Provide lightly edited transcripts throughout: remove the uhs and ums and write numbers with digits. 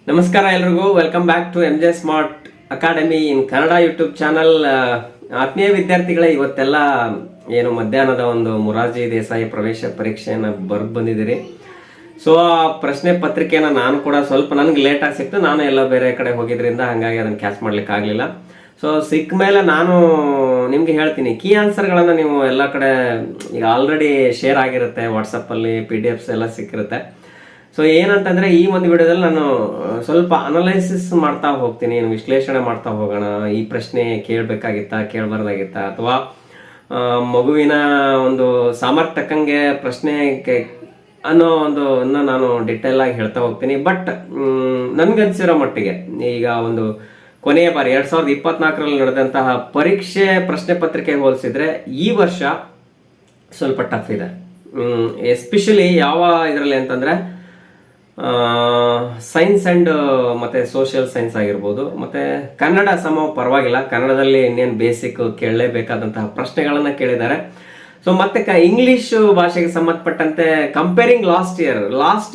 ನಮಸ್ಕಾರ ಎಲ್ರಿಗೂ. Welcome back to MJ smart academy in Kannada YouTube channel. ಆತ್ಮೀಯ ವಿದ್ಯಾರ್ಥಿಗಳೇ, ಇವತ್ತೆಲ್ಲ ಏನು ಮಧ್ಯಾಹ್ನದ ಒಂದು ಮೊರಾರ್ಜಿ ದೇಸಾಯಿ ಪ್ರವೇಶ ಪರೀಕ್ಷೆಯನ್ನು ಬರೆದು ಬಂದಿದ್ದೀರಿ. ಸೊ ಆ ಪ್ರಶ್ನೆ ಪತ್ರಿಕೆಯನ್ನು ನಾನು ಕೂಡ ಸ್ವಲ್ಪ ನನಗೆ ಲೇಟಾಗಿ ಸಿಕ್ತು. ನಾನು ಎಲ್ಲ ಬೇರೆ ಕಡೆ ಹೋಗಿದ್ರಿಂದ ಹಾಗಾಗಿ ಅದನ್ನು ಕ್ಯಾಚ್ ಮಾಡ್ಲಿಕ್ಕೆ ಆಗಲಿಲ್ಲ. ಸೊ ಸಿಕ್ಕ ಮೇಲೆ ನಾನು ನಿಮಗೆ ಹೇಳ್ತೀನಿ, ಕೀ ಆನ್ಸರ್ಗಳನ್ನು ನೀವು ಎಲ್ಲ ಕಡೆ ಈಗ ಆಲ್ರೆಡಿ ಶೇರ್ ಆಗಿರುತ್ತೆ, ವಾಟ್ಸಪ್ಪಲ್ಲಿ PDF ಎಲ್ಲ ಸಿಕ್ಕಿರುತ್ತೆ. ಸೊ ಏನಂತಂದರೆ ಈ ಒಂದು ವಿಡಿಯೋದಲ್ಲಿ ನಾನು ಸ್ವಲ್ಪ ಅನಲೈಸಿಸ್ ಮಾಡ್ತಾ ಹೋಗ್ತೀನಿ, ವಿಶ್ಲೇಷಣೆ ಮಾಡ್ತಾ ಹೋಗೋಣ. ಈ ಪ್ರಶ್ನೆ ಕೇಳಬೇಕಾಗಿತ್ತಾ, ಕೇಳಬಾರ್ದಾಗಿತ್ತಾ, ಅಥವಾ ಮಗುವಿನ ಒಂದು ಸಾಮರ್ಥ್ಯ ತಕ್ಕಂಗೆ ಪ್ರಶ್ನೆ ಅನ್ನೋ ಒಂದು ನಾನು ಡಿಟೇಲ್ ಆಗಿ ಹೇಳ್ತಾ ಹೋಗ್ತೀನಿ. ಬಟ್ ನನ್ಗನ್ಸಿರೋ ಮಟ್ಟಿಗೆ ಈಗ ಒಂದು ಕೊನೆಯ ಬಾರಿ 2024ರಲ್ಲಿ ನಡೆದಂತಹ ಪರೀಕ್ಷೆ ಪ್ರಶ್ನೆ ಪತ್ರಿಕೆ ಹೋಲಿಸಿದ್ರೆ ಈ ವರ್ಷ ಸ್ವಲ್ಪ ಟಫ್ ಇದೆ. ಎಸ್ಪೆಷಲಿ ಯಾವ ಇದರಲ್ಲಿ ಅಂತಂದರೆ ಸೈನ್ಸ್ ಆ್ಯಂಡ್ ಮತ್ತು ಸೋಷಿಯಲ್ ಸೈನ್ಸ್ ಆಗಿರ್ಬೋದು, ಮತ್ತು ಕನ್ನಡ ಪರವಾಗಿಲ್ಲ, ಕನ್ನಡದಲ್ಲಿ ಇನ್ನೇನು ಬೇಸಿಕ್ ಕೇಳಲೇಬೇಕಾದಂತಹ ಪ್ರಶ್ನೆಗಳನ್ನು ಕೇಳಿದ್ದಾರೆ. ಸೊ ಮತ್ತೆ ಇಂಗ್ಲೀಷ್ ಭಾಷೆಗೆ ಸಂಬಂಧಪಟ್ಟಂತೆ ಕಂಪೇರಿಂಗ್ ಲಾಸ್ಟ್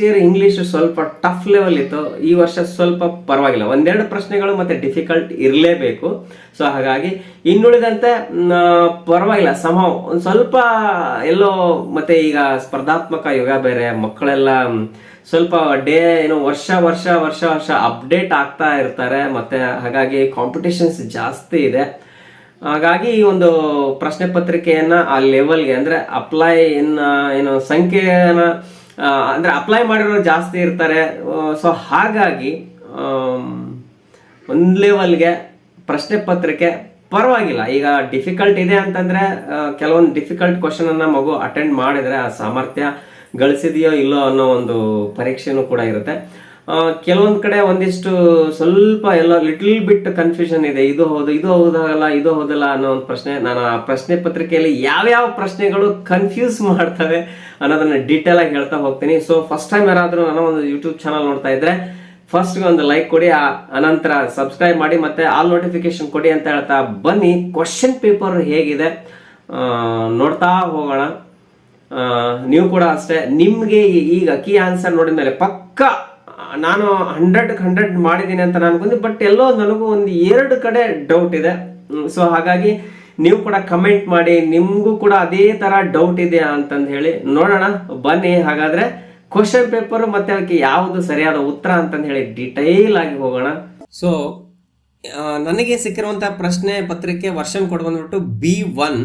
ಇಯರ್ ಇಂಗ್ಲೀಷ್ ಸ್ವಲ್ಪ ಟಫ್ ಲೆವೆಲ್ ಇತ್ತು. ಈ ವರ್ಷ ಸ್ವಲ್ಪ ಪರವಾಗಿಲ್ಲ, ಒಂದೆರಡು ಪ್ರಶ್ನೆಗಳು ಮತ್ತೆ ಡಿಫಿಕಲ್ಟ್ ಇರಲೇಬೇಕು. ಸೊ ಹಾಗಾಗಿ ಇನ್ನುಳಿದಂತೆ ಪರವಾಗಿಲ್ಲ, ಒಂದು ಸ್ವಲ್ಪ ಎಲ್ಲೋ. ಮತ್ತೆ ಈಗ ಸ್ಪರ್ಧಾತ್ಮಕ ಯುಗ ಬೇರೆ, ಮಕ್ಕಳೆಲ್ಲ ಸ್ವಲ್ಪ ವರ್ಷ ಅಪ್ಡೇಟ್ ಆಗ್ತಾ ಇರ್ತಾರೆ. ಮತ್ತೆ ಹಾಗಾಗಿ ಕಾಂಪಿಟೇಷನ್ಸ್ ಜಾಸ್ತಿ ಇದೆ. ಹಾಗಾಗಿ ಈ ಒಂದು ಪ್ರಶ್ನೆ ಪತ್ರಿಕೆಯನ್ನ ಆ ಲೆವೆಲ್ಗೆ ಅಂದ್ರೆ ಸಂಖ್ಯೆಯನ್ನ ಅಂದ್ರೆ ಅಪ್ಲೈ ಮಾಡಿರೋರು ಜಾಸ್ತಿ ಇರ್ತಾರೆ. ಸೊ ಹಾಗಾಗಿ ಒಂದು ಲೆವೆಲ್ಗೆ ಪ್ರಶ್ನೆ ಪತ್ರಿಕೆ ಪರವಾಗಿಲ್ಲ. ಈಗ ಡಿಫಿಕಲ್ಟ್ ಇದೆ ಅಂತಂದ್ರೆ ಕೆಲವೊಂದು ಡಿಫಿಕಲ್ಟ್ ಕ್ವಶನ್ ಅನ್ನ ಮಗು ಅಟೆಂಡ್ ಮಾಡಿದ್ರೆ ಆ ಸಾಮರ್ಥ್ಯ ಗಳಿಸಿದೆಯೋ ಇಲ್ಲೋ ಅನ್ನೋ ಒಂದು ಪರೀಕ್ಷೆನೂ ಕೂಡ ಇರುತ್ತೆ. ಕೆಲವೊಂದು ಕಡೆ ಒಂದಿಷ್ಟು ಸ್ವಲ್ಪ ಎಲ್ಲ ಲಿಟಲ್ ಬಿಟ್ ಕನ್ಫ್ಯೂಷನ್ ಇದೆ, ಇದು ಹೌದಲ್ಲ ಅನ್ನೋ ಒಂದು ಪ್ರಶ್ನೆ. ನಾನು ಆ ಪ್ರಶ್ನೆ ಪತ್ರಿಕೆಯಲ್ಲಿ ಯಾವ್ಯಾವ ಪ್ರಶ್ನೆಗಳು ಕನ್ಫ್ಯೂಸ್ ಮಾಡ್ತವೆ ಅನ್ನೋದನ್ನ ಡೀಟೇಲ್ ಆಗಿ ಹೇಳ್ತಾ ಹೋಗ್ತೀನಿ. ಸೊ ಫಸ್ಟ್ ಟೈಮ್ ಯಾರಾದರೂ ನನ್ನ ಒಂದು ಯೂಟ್ಯೂಬ್ ಚಾನಲ್ ನೋಡ್ತಾ ಇದ್ರೆ ಫಸ್ಟ್ಗೆ ಒಂದು ಲೈಕ್ ಕೊಡಿ, ಅನಂತರ ಸಬ್ಸ್ಕ್ರೈಬ್ ಮಾಡಿ, ಮತ್ತೆ ಆಲ್ ನೋಟಿಫಿಕೇಶನ್ ಕೊಡಿ ಅಂತ ಹೇಳ್ತಾ ಬನ್ನಿ. ಕ್ವಶನ್ ಪೇಪರ್ ಹೇಗಿದೆ ನೋಡ್ತಾ ಹೋಗೋಣ. ನೀವು ಕೂಡ ಅಷ್ಟೇ, ನಿಮಗೆ ಈಗ ಕೀ ಆನ್ಸರ್ ನೋಡಿದ ಮೇಲೆ ಪಕ್ಕ ನಾನು 100 ಮಾಡಿದ್ದೀನಿ ಅಂತ ನಾನು ಅನ್ಕೊಂಡೆ. ಬಟ್ ಎಲ್ಲೋ ನನಗೂ ಒಂದು 2 ಕಡೆ ಡೌಟ್ ಇದೆ. ಸೊ ಹಾಗಾಗಿ ನೀವು ಕೂಡ ಕಮೆಂಟ್ ಮಾಡಿ, ನಿಮಗೂ ಕೂಡ ಅದೇ ತರ ಡೌಟ್ ಇದೆಯಾ ಅಂತಂದು ಹೇಳಿ ನೋಡೋಣ. ಬನ್ನಿ ಹಾಗಾದ್ರೆ ಕ್ವಶನ್ ಪೇಪರ್ ಮತ್ತೆ ಅದಕ್ಕೆ ಯಾವುದು ಸರಿಯಾದ ಉತ್ತರ ಅಂತಂದು ಹೇಳಿ ಡೀಟೈಲ್ ಆಗಿ ಹೋಗೋಣ. ಸೊ ನನಗೆ ಸಿಕ್ಕಿರುವಂತಹ ಪ್ರಶ್ನೆ ಪತ್ರಿಕೆ ವರ್ಷನ್ ಕೋಡ್ ಬಂದ್ಬಿಟ್ಟು B1.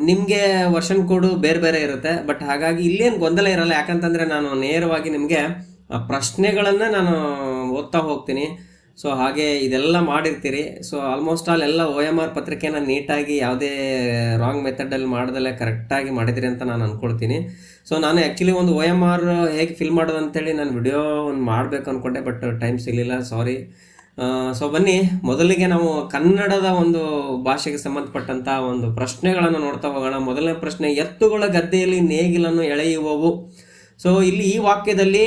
ನಿಮಗೆ ವರ್ಷನ್ ಕೋಡು ಬೇರೆ ಬೇರೆ ಇರುತ್ತೆ. ಬಟ್ ಹಾಗಾಗಿ ಇಲ್ಲೇನು ಗೊಂದಲ ಇರಲ್ಲ, ಯಾಕಂತಂದ್ರೆ ನಾನು ನೇರವಾಗಿ ನಿಮಗೆ ಪ್ರಶ್ನೆಗಳನ್ನು ನಾನು ಓದ್ತಾ ಹೋಗ್ತೀನಿ. ಸೊ ಹಾಗೆ ಇದೆಲ್ಲ ಮಾಡಿರ್ತೀರಿ. ಸೊ ಆಲ್ಮೋಸ್ಟ್ ಆಲ್ ಎಲ್ಲ OMR ಪತ್ರಿಕೆನ ನೀಟಾಗಿ ಯಾವುದೇ ರಾಂಗ್ ಮೆಥಡಲ್ಲಿ ಮಾಡ್ದಲ್ಲೇ ಕರೆಕ್ಟಾಗಿ ಮಾಡಿದಿರಿ ಅಂತ ನಾನು ಅಂದ್ಕೊಳ್ತೀನಿ. ಸೊ ನಾನು ಆ್ಯಕ್ಚುಲಿ ಒಂದು OMR ಹೇಗೆ ಫಿಲ್ ಮಾಡೋದು ಅಂತೇಳಿ ನಾನು ವಿಡಿಯೋ ಒಂದು ಮಾಡಬೇಕು ಅಂದ್ಕೊಂಡೆ, ಬಟ್ ಟೈಮ್ ಸಿಗಲಿಲ್ಲ, ಸಾರಿ. ಸೊ ಬನ್ನಿ, ಮೊದಲಿಗೆ ನಾವು ಕನ್ನಡದ ಒಂದು ಭಾಷೆಗೆ ಸಂಬಂಧಪಟ್ಟಂಥ ಒಂದು ಪ್ರಶ್ನೆಗಳನ್ನು ನೋಡ್ತಾ ಹೋಗೋಣ. ಮೊದಲನೇ ಪ್ರಶ್ನೆ, ಎತ್ತುಗಳ ಗದ್ದೆಯಲ್ಲಿ ನೇಗಿಲನ್ನು ಎಳೆಯುವವು. ಸೊ ಇಲ್ಲಿ ಈ ವಾಕ್ಯದಲ್ಲಿ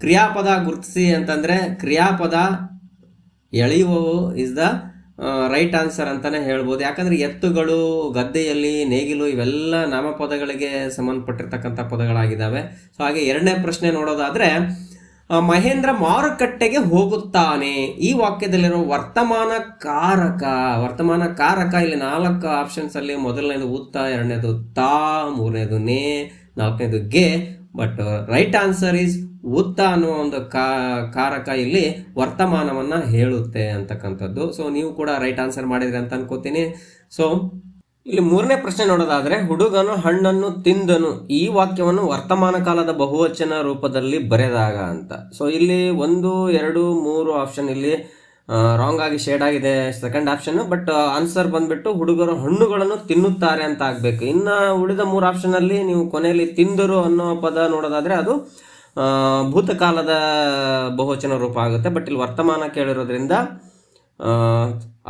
ಕ್ರಿಯಾಪದ ಗುರುತಿಸಿ ಅಂತಂದರೆ ಕ್ರಿಯಾಪದ ಎಳೆಯುವವು ಇಸ್ ದ ರೈಟ್ ಆನ್ಸರ್ ಅಂತಲೇ ಹೇಳ್ಬೋದು. ಯಾಕಂದರೆ ಎತ್ತುಗಳು, ಗದ್ದೆಯಲ್ಲಿ, ನೇಗಿಲು ಇವೆಲ್ಲ ನಾಮಪದಗಳಿಗೆ ಸಂಬಂಧಪಟ್ಟಿರ್ತಕ್ಕಂಥ ಪದಗಳಾಗಿದ್ದಾವೆ. ಸೊ ಹಾಗೆ ಎರಡನೇ ಪ್ರಶ್ನೆ ನೋಡೋದಾದರೆ, ಮಹೇಂದ್ರ ಮಾರುಕಟ್ಟೆಗೆ ಹೋಗುತ್ತಾನೆ. ಈ ವಾಕ್ಯದಲ್ಲಿರೋ ವರ್ತಮಾನ ಕಾರಕ ಇಲ್ಲಿ 4 ಆಪ್ಷನ್ಸ್ ಅಲ್ಲಿ ಮೊದಲನೇದು ಉತ್ತ, ಎರಡನೇದು ತಾ, ಮೂರನೇದು ನೇ, ನಾಲ್ಕನೇದು ಗೆ. ಬಟ್ ರೈಟ್ ಆನ್ಸರ್ ಈಸ್ ಉತ್ತ ಅನ್ನುವ ಒಂದು ಕಾರಕ ಇಲ್ಲಿ ವರ್ತಮಾನವನ್ನ ಹೇಳುತ್ತೆ ಅಂತಕ್ಕಂಥದ್ದು. ಸೊ ನೀವು ಕೂಡ ರೈಟ್ ಆನ್ಸರ್ ಮಾಡಿದ್ರಿ ಅಂತ ಅನ್ಕೋತೀನಿ. ಸೊ ಇಲ್ಲಿ ಮೂರನೇ ಪ್ರಶ್ನೆ ನೋಡೋದಾದ್ರೆ, ಹುಡುಗನು ಹಣ್ಣನ್ನು ತಿಂದನು. ಈ ವಾಕ್ಯವನ್ನು ವರ್ತಮಾನ ಕಾಲದ ಬಹುವಚನ ರೂಪದಲ್ಲಿ ಬರೆದಾಗ ಅಂತ. ಸೊ ಇಲ್ಲಿ 1, 2, 3 ಆಪ್ಷನ್ ಇಲ್ಲಿ ರಾಂಗ್ ಆಗಿ ಶೇಡ್ ಆಗಿದೆ, ಸೆಕೆಂಡ್ ಆಪ್ಷನ್. ಬಟ್ ಆನ್ಸರ್ ಬಂದ್ಬಿಟ್ಟು ಹುಡುಗರು ಹಣ್ಣುಗಳನ್ನು ತಿನ್ನುತ್ತಾರೆ ಅಂತ ಆಗ್ಬೇಕು. ಇನ್ನು ಉಳಿದ 3 ಆಪ್ಷನ್ ಅಲ್ಲಿ ನೀವು ಕೊನೆಯಲ್ಲಿ ತಿಂದರು ಅನ್ನೋ ಪದ ನೋಡೋದಾದ್ರೆ ಅದು ಭೂತಕಾಲದ ಬಹುವಚನ ರೂಪ ಆಗುತ್ತೆ. ಬಟ್ ಇಲ್ಲಿ ವರ್ತಮಾನ ಕೇಳಿರೋದ್ರಿಂದ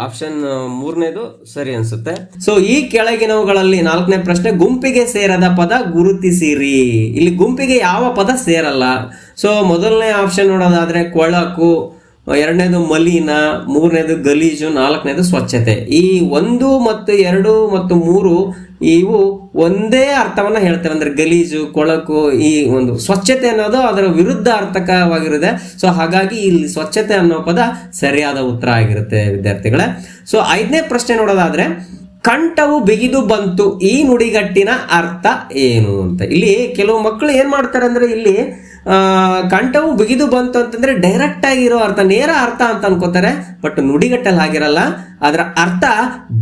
ಆಪ್ಷನ್ 3ನೇದು ಸರಿ ಅನ್ಸುತ್ತೆ. ಸೊ ಈ ಕೆಳಗಿನವುಗಳಲ್ಲಿ 4ನೇ ಪ್ರಶ್ನೆ, ಗುಂಪಿಗೆ ಸೇರದ ಪದ ಗುರುತಿಸಿರಿ. ಇಲ್ಲಿ ಗುಂಪಿಗೆ ಯಾವ ಪದ ಸೇರಲ್ಲ. ಸೊ ಮೊದಲನೇ ಆಪ್ಷನ್ ನೋಡೋದಾದ್ರೆ ಕೊಳಕು, ಎರಡನೇದು ಮಲಿನ, ಮೂರನೇದು ಗಲೀಜು, ನಾಲ್ಕನೇದು ಸ್ವಚ್ಛತೆ. ಈ 1 ಮತ್ತು 2 ಮತ್ತು 3 ಇವು ಒಂದೇ ಅರ್ಥವನ್ನ ಹೇಳ್ತೇವೆ. ಅಂದ್ರೆ ಗಲೀಜು, ಕೊಳಕು. ಈ ಒಂದು ಸ್ವಚ್ಛತೆ ಅನ್ನೋದು ಅದರ ವಿರುದ್ಧ ಅರ್ಥಕವಾಗಿರುತ್ತೆ. ಸೊ ಹಾಗಾಗಿ ಇಲ್ಲಿ ಸ್ವಚ್ಛತೆ ಅನ್ನೋ ಪದ ಸರಿಯಾದ ಉತ್ತರ ಆಗಿರುತ್ತೆ ವಿದ್ಯಾರ್ಥಿಗಳೇ. ಸೊ 5ನೇ ಪ್ರಶ್ನೆ ನೋಡೋದಾದ್ರೆ, ಕಂಠವು ಬಿಗಿದು ಬಂತು, ಈ ನುಡಿಗಟ್ಟಿನ ಅರ್ಥ ಏನು ಅಂತ. ಇಲ್ಲಿ ಕೆಲವು ಮಕ್ಕಳು ಏನ್ ಮಾಡ್ತಾರೆ ಅಂದ್ರೆ, ಇಲ್ಲಿ ಕಂಠವು ಬಿಗಿದು ಬಂತು ಅಂತಂದ್ರೆ ಡೈರೆಕ್ಟ್ ಆಗಿರೋ ಅರ್ಥ, ನೇರ ಅರ್ಥ ಅಂತ ಅನ್ಕೋತಾರೆ. ಬಟ್ ನುಡಿಗಟ್ಟಲ್ಲಿ ಆಗಿರಲ್ಲ, ಅದರ ಅರ್ಥ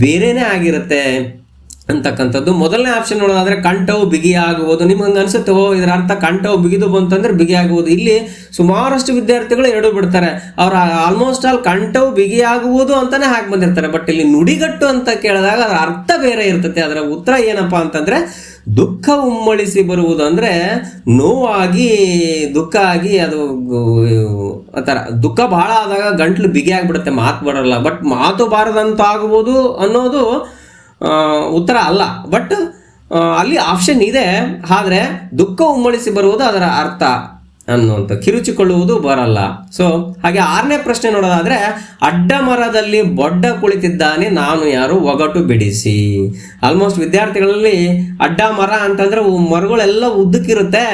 ಬೇರೆನೇ ಆಗಿರುತ್ತೆ ಅಂತಕ್ಕಂಥದ್ದು. ಮೊದಲನೇ ಆಪ್ಷನ್ ನೋಡೋದಾದ್ರೆ ಕಂಠವು ಬಿಗಿಯಾಗುವುದು. ನಿಮ್ಗೆ ಹಂಗೆ ಅನ್ಸುತ್ತೆ, ಇದರ ಅರ್ಥ ಕಂಠವು ಬಿಗಿದು ಬಂತು ಅಂದ್ರೆ ಬಿಗಿಯಾಗುವುದು. ಇಲ್ಲಿ ಸುಮಾರಷ್ಟು ವಿದ್ಯಾರ್ಥಿಗಳು ಎಡು ಬಿಡ್ತಾರೆ. ಅವ್ರ ಆಲ್ಮೋಸ್ಟ್ ಆಲ್ ಕಂಠವು ಬಿಗಿಯಾಗುವುದು ಅಂತಾನೆ ಹಾಕಿ ಬಂದಿರ್ತಾರೆ. ಬಟ್ ಇಲ್ಲಿ ನುಡಿಗಟ್ಟು ಅಂತ ಕೇಳಿದಾಗ ಅದರ ಅರ್ಥ ಬೇರೆ ಇರ್ತದೆ. ಅದರ ಉತ್ತರ ಏನಪ್ಪಾ ಅಂತಂದ್ರೆ, ದುಃಖ ಉಮ್ಮಳಿಸಿ ಬರುವುದು. ಅಂದ್ರೆ ನೋವಾಗಿ, ದುಃಖ ಆಗಿ, ಅದು ಆ ಥರ ದುಃಖ ಬಹಳ ಆದಾಗ ಗಂಟ್ಲು ಬಿಗಿ ಆಗಿಬಿಡುತ್ತೆ, ಮಾತು ಬರಲ್ಲ. ಬಟ್ ಮಾತು ಬಾರದಂತ ಆಗ್ಬೋದು ಅನ್ನೋದು ಉತ್ತರ ಅಲ್ಲ. ಬಟ್ ಅಲ್ಲಿ ಆಪ್ಷನ್ ಇದೆ. ಆದ್ರೆ ದುಃಖ ಉಮ್ಮಳಿಸಿ ಬರುವುದು ಅದರ ಅರ್ಥ ಅನ್ನುವಂಥ, ಕಿರುಚಿಕೊಳ್ಳುವುದು ಬರಲ್ಲ. ಸೊ ಹಾಗೆ 6ನೇ ಪ್ರಶ್ನೆ ನೋಡೋದಾದ್ರೆ, ಅಡ್ಡ ಮರದಲ್ಲಿ ಬೊಡ್ಡ ಕುಳಿತಿದ್ದಾನೆ, ನಾನು ಯಾರು, ಒಗಟು ಬಿಡಿಸಿ. ಆಲ್ಮೋಸ್ಟ್ ವಿದ್ಯಾರ್ಥಿಗಳಲ್ಲಿ ಅಡ್ಡ ಮರ ಅಂತಂದ್ರೆ ಮರಗಳೆಲ್ಲ ಉದ್ದಕ್ಕಿರುತ್ತೆ.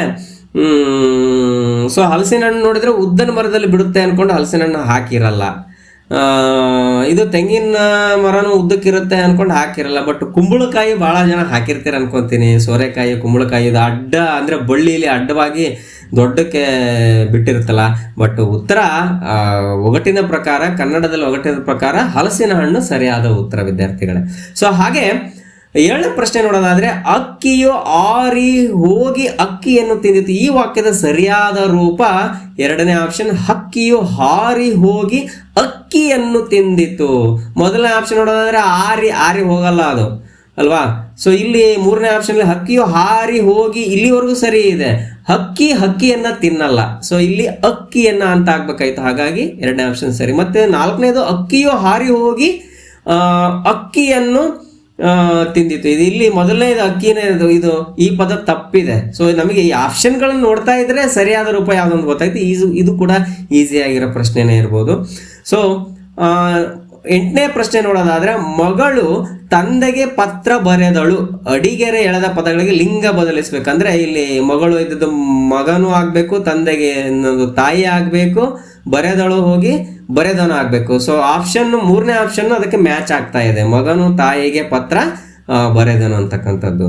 ಸೊ ಹಲಸಿನ ಹಣ್ಣು ನೋಡಿದ್ರೆ ಉದ್ದನ ಮರದಲ್ಲಿ ಬಿಡುತ್ತೆ ಅನ್ಕೊಂಡು ಹಲಸಿನ ಹಣ್ಣು ಹಾಕಿರಲ್ಲ. ಇದು ತೆಂಗಿನ ಮರನೂ ಉದ್ದಕ್ಕಿರುತ್ತೆ ಅನ್ಕೊಂಡು ಹಾಕಿರಲ್ಲ. ಬಟ್ ಕುಂಬಳಕಾಯಿ ಬಹಳ ಜನ ಹಾಕಿರ್ತೀರ ಅನ್ಕೊಂತೀನಿ. ಸೋರೆಕಾಯಿ, ಕುಂಬಳಕಾಯಿ ಇದು ಅಡ್ಡ ಅಂದ್ರೆ ಬಳ್ಳಿಲಿ ಅಡ್ಡವಾಗಿ ದೊಡ್ಡಕ್ಕೆ ಬಿಟ್ಟಿರುತ್ತಲ್ಲ. ಬಟ್ ಉತ್ತರ ಒಗಟಿನ ಪ್ರಕಾರ, ಕನ್ನಡದಲ್ಲಿ ಒಗಟಿನ ಪ್ರಕಾರ ಹಲಸಿನ ಹಣ್ಣು ಸರಿಯಾದ ಉತ್ತರ ವಿದ್ಯಾರ್ಥಿಗಳೇ. ಸೊ ಹಾಗೆ 7ನೇ ಪ್ರಶ್ನೆ ನೋಡೋದಾದ್ರೆ, ಅಕ್ಕಿಯು ಆರಿ ಹೋಗಿ ಅಕ್ಕಿಯನ್ನು ತಿಂದಿತು. ಈ ವಾಕ್ಯದ ಸರಿಯಾದ ರೂಪ 2ನೇ ಆಪ್ಷನ್, ಹಕ್ಕಿಯು ಹಾರಿ ಹೋಗಿ ಅಕ್ಕಿಯನ್ನು ತಿಂದಿತು. ಮೊದಲನೇ ಆಪ್ಷನ್ ನೋಡೋದಾದ್ರೆ ಆರಿ ಹೋಗಲ್ಲ ಅದು ಅಲ್ವಾ. ಸೊ ಇಲ್ಲಿ 3ನೇ ಆಪ್ಷನ್ ಹಕ್ಕಿಯು ಹಾರಿ ಹೋಗಿ, ಇಲ್ಲಿವರೆಗೂ ಸರಿ ಇದೆ. ಹಕ್ಕಿಯನ್ನ ತಿನ್ನಲ್ಲ. ಸೊ ಇಲ್ಲಿ ಅಕ್ಕಿಯನ್ನ ಅಂತ ಆಗ್ಬೇಕಾಯ್ತು. ಹಾಗಾಗಿ 2ನೇ ಆಪ್ಷನ್ ಸರಿ. ಮತ್ತೆ 4ನೇದು ಅಕ್ಕಿಯು ಹಾರಿ ಹೋಗಿ ಅಕ್ಕಿಯನ್ನು ತಿಂದಿತ್ತು. ಇದು ಇಲ್ಲಿ ಮೊದಲನೇದು ಅಕ್ಕಿನೇ ಇದು ಈ ಪದ ತಪ್ಪಿದೆ. ಸೊ ನಮಗೆ ಈ ಆಪ್ಷನ್ಗಳನ್ನು ನೋಡ್ತಾ ಇದ್ರೆ ಸರಿಯಾದ ರೂಪ ಯಾವ್ದೊಂದು ಗೊತ್ತಾಯ್ತು. ಇದು ಕೂಡ ಈಸಿ ಆಗಿರೋ ಪ್ರಶ್ನೆನೇ ಇರ್ಬೋದು. ಸೊ 8ನೇ ಪ್ರಶ್ನೆ ನೋಡೋದಾದ್ರೆ, ಮಗಳು ತಂದೆಗೆ ಪತ್ರ ಬರೆದಳು. ಅಡಿಗೆರೆ ಎಳೆದ ಪದಗಳಿಗೆ ಲಿಂಗ ಬದಲಿಸ್ಬೇಕಂದ್ರೆ ಇಲ್ಲಿ ಮಗಳು ಇದ್ದದ್ದು ಮಗನೂ ಆಗ್ಬೇಕು, ತಂದೆಗೆ ತಾಯಿ ಆಗ್ಬೇಕು, ಬರೆದಳು ಹೋಗಿ ಬರೆದನು ಆಗ್ಬೇಕು. ಸೊ ಆಪ್ಷನ್ 3ನೇ ಆಪ್ಷನ್ ಅದಕ್ಕೆ ಮ್ಯಾಚ್ ಆಗ್ತಾ ಇದೆ. ಮಗನು ತಾಯಿಗೆ ಪತ್ರ ಬರೆದನು ಅಂತಕ್ಕಂಥದ್ದು.